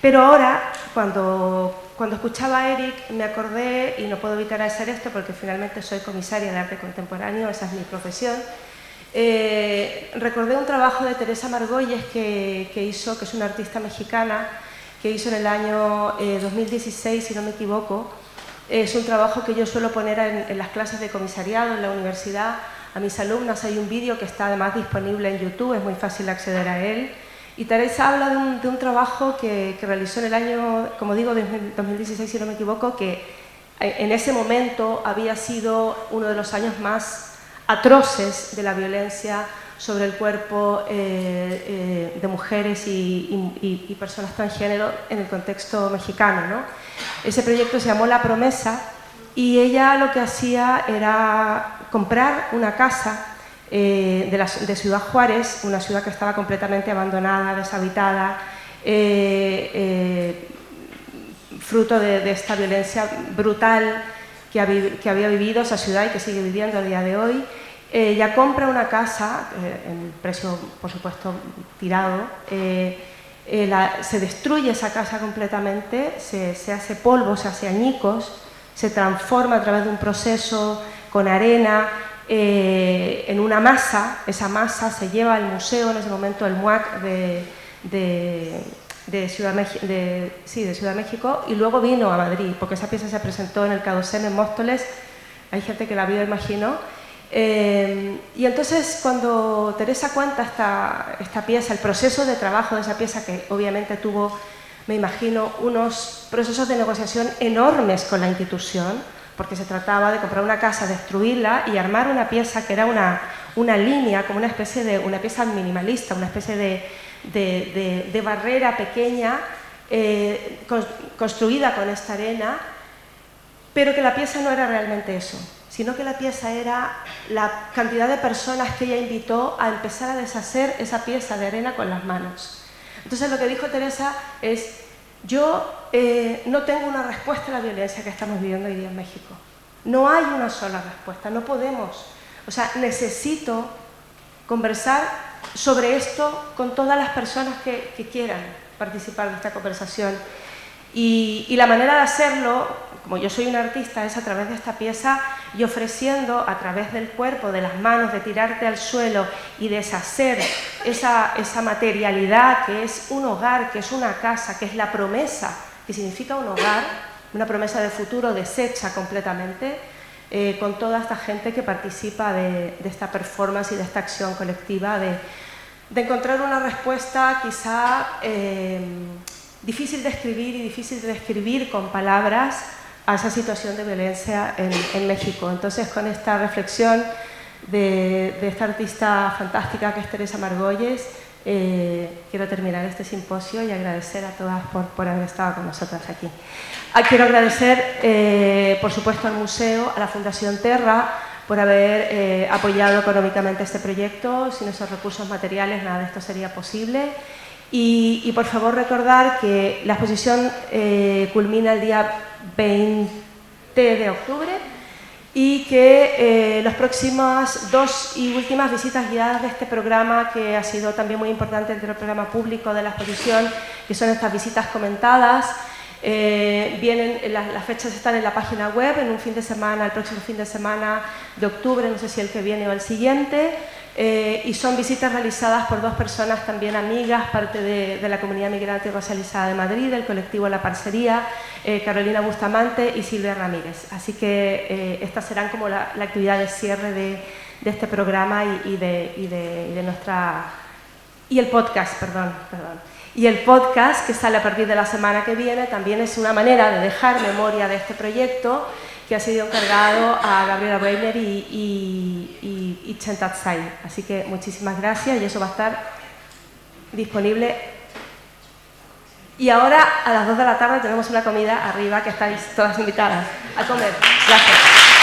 pero ahora, cuando escuchaba a Eric, me acordé, y no puedo evitar hacer esto porque finalmente soy comisaria de arte contemporáneo, esa es mi profesión. Recordé un trabajo de Teresa Margolles que hizo, que es una artista mexicana, que hizo en el año 2016, si no me equivoco. Es un trabajo que yo suelo poner en las clases de comisariado en la universidad a mis alumnas. Hay un vídeo que está además disponible en YouTube, es muy fácil acceder a él. Y Teresa habla de un trabajo que realizó en el año, como digo, 2016, si no me equivoco, que en ese momento había sido uno de los años más atroces de la violencia sobre el cuerpo de mujeres y personas transgénero en el contexto mexicano, ¿no? Ese proyecto se llamó La Promesa y ella lo que hacía era comprar una casa de Ciudad Juárez, una ciudad que estaba completamente abandonada, deshabitada, fruto de esta violencia brutal que había vivido esa ciudad y que sigue viviendo al día de hoy. Ella compra una casa, en precio por supuesto tirado, se destruye esa casa completamente, se hace polvo, se hace añicos, se transforma a través de un proceso con arena en una masa. Esa masa se lleva al museo, en ese momento el MUAC de Ciudad de México, y luego vino a Madrid, porque esa pieza se presentó en el Cadocén en Móstoles. Hay gente que la vio, imagino. Y entonces cuando Teresa cuenta esta pieza, el proceso de trabajo de esa pieza, que obviamente tuvo, me imagino, unos procesos de negociación enormes con la institución, porque se trataba de comprar una casa, destruirla y armar una pieza que era una línea, como una especie de una pieza minimalista, una especie de barrera pequeña construida con esta arena, pero que la pieza no era realmente eso, sino que la pieza era la cantidad de personas que ella invitó a empezar a deshacer esa pieza de arena con las manos. Entonces lo que dijo Teresa es: yo no tengo una respuesta a la violencia que estamos viviendo hoy día en México. No hay una sola respuesta, no podemos. O sea, necesito conversar sobre esto con todas las personas que quieran participar de esta conversación. Y la manera de hacerlo, como yo soy una artista, es a través de esta pieza y ofreciendo a través del cuerpo, de las manos, de tirarte al suelo y deshacer esa materialidad que es un hogar, que es una casa, que es la promesa, que significa un hogar, una promesa de futuro deshecha completamente, con toda esta gente que participa de esta performance y de esta acción colectiva, de encontrar una respuesta quizá difícil de escribir y difícil de describir con palabras a esa situación de violencia en México. Entonces, con esta reflexión de esta artista fantástica que es Teresa Margolles, quiero terminar este simposio y agradecer a todas por haber estado con nosotras aquí. Quiero agradecer, por supuesto, al museo, a la Fundación Terra, por haber apoyado económicamente este proyecto. Sin esos recursos materiales nada de esto sería posible. Y por favor recordar que la exposición culmina el día 20 de octubre y que las próximas 2 y últimas visitas guiadas de este programa, que ha sido también muy importante entre el programa público de la exposición, que son estas visitas comentadas, las fechas están en la página web, en un fin de semana, el próximo fin de semana de octubre, no sé si el que viene o el siguiente. Y son visitas realizadas por 2 personas también amigas, parte de la comunidad migrante y racializada de Madrid, del colectivo La Parcería, Carolina Bustamante y Silvia Ramírez. Así que estas serán como la actividad de cierre de este programa y de nuestra... Y el podcast, perdón. Y el podcast, que sale a partir de la semana que viene, también es una manera de dejar memoria de este proyecto, que ha sido encargado a Gabriela Breiner y Chentat Sai. Así que muchísimas gracias y eso va a estar disponible. Y ahora a las 2 de la tarde tenemos una comida arriba que estáis todas invitadas a comer. Gracias.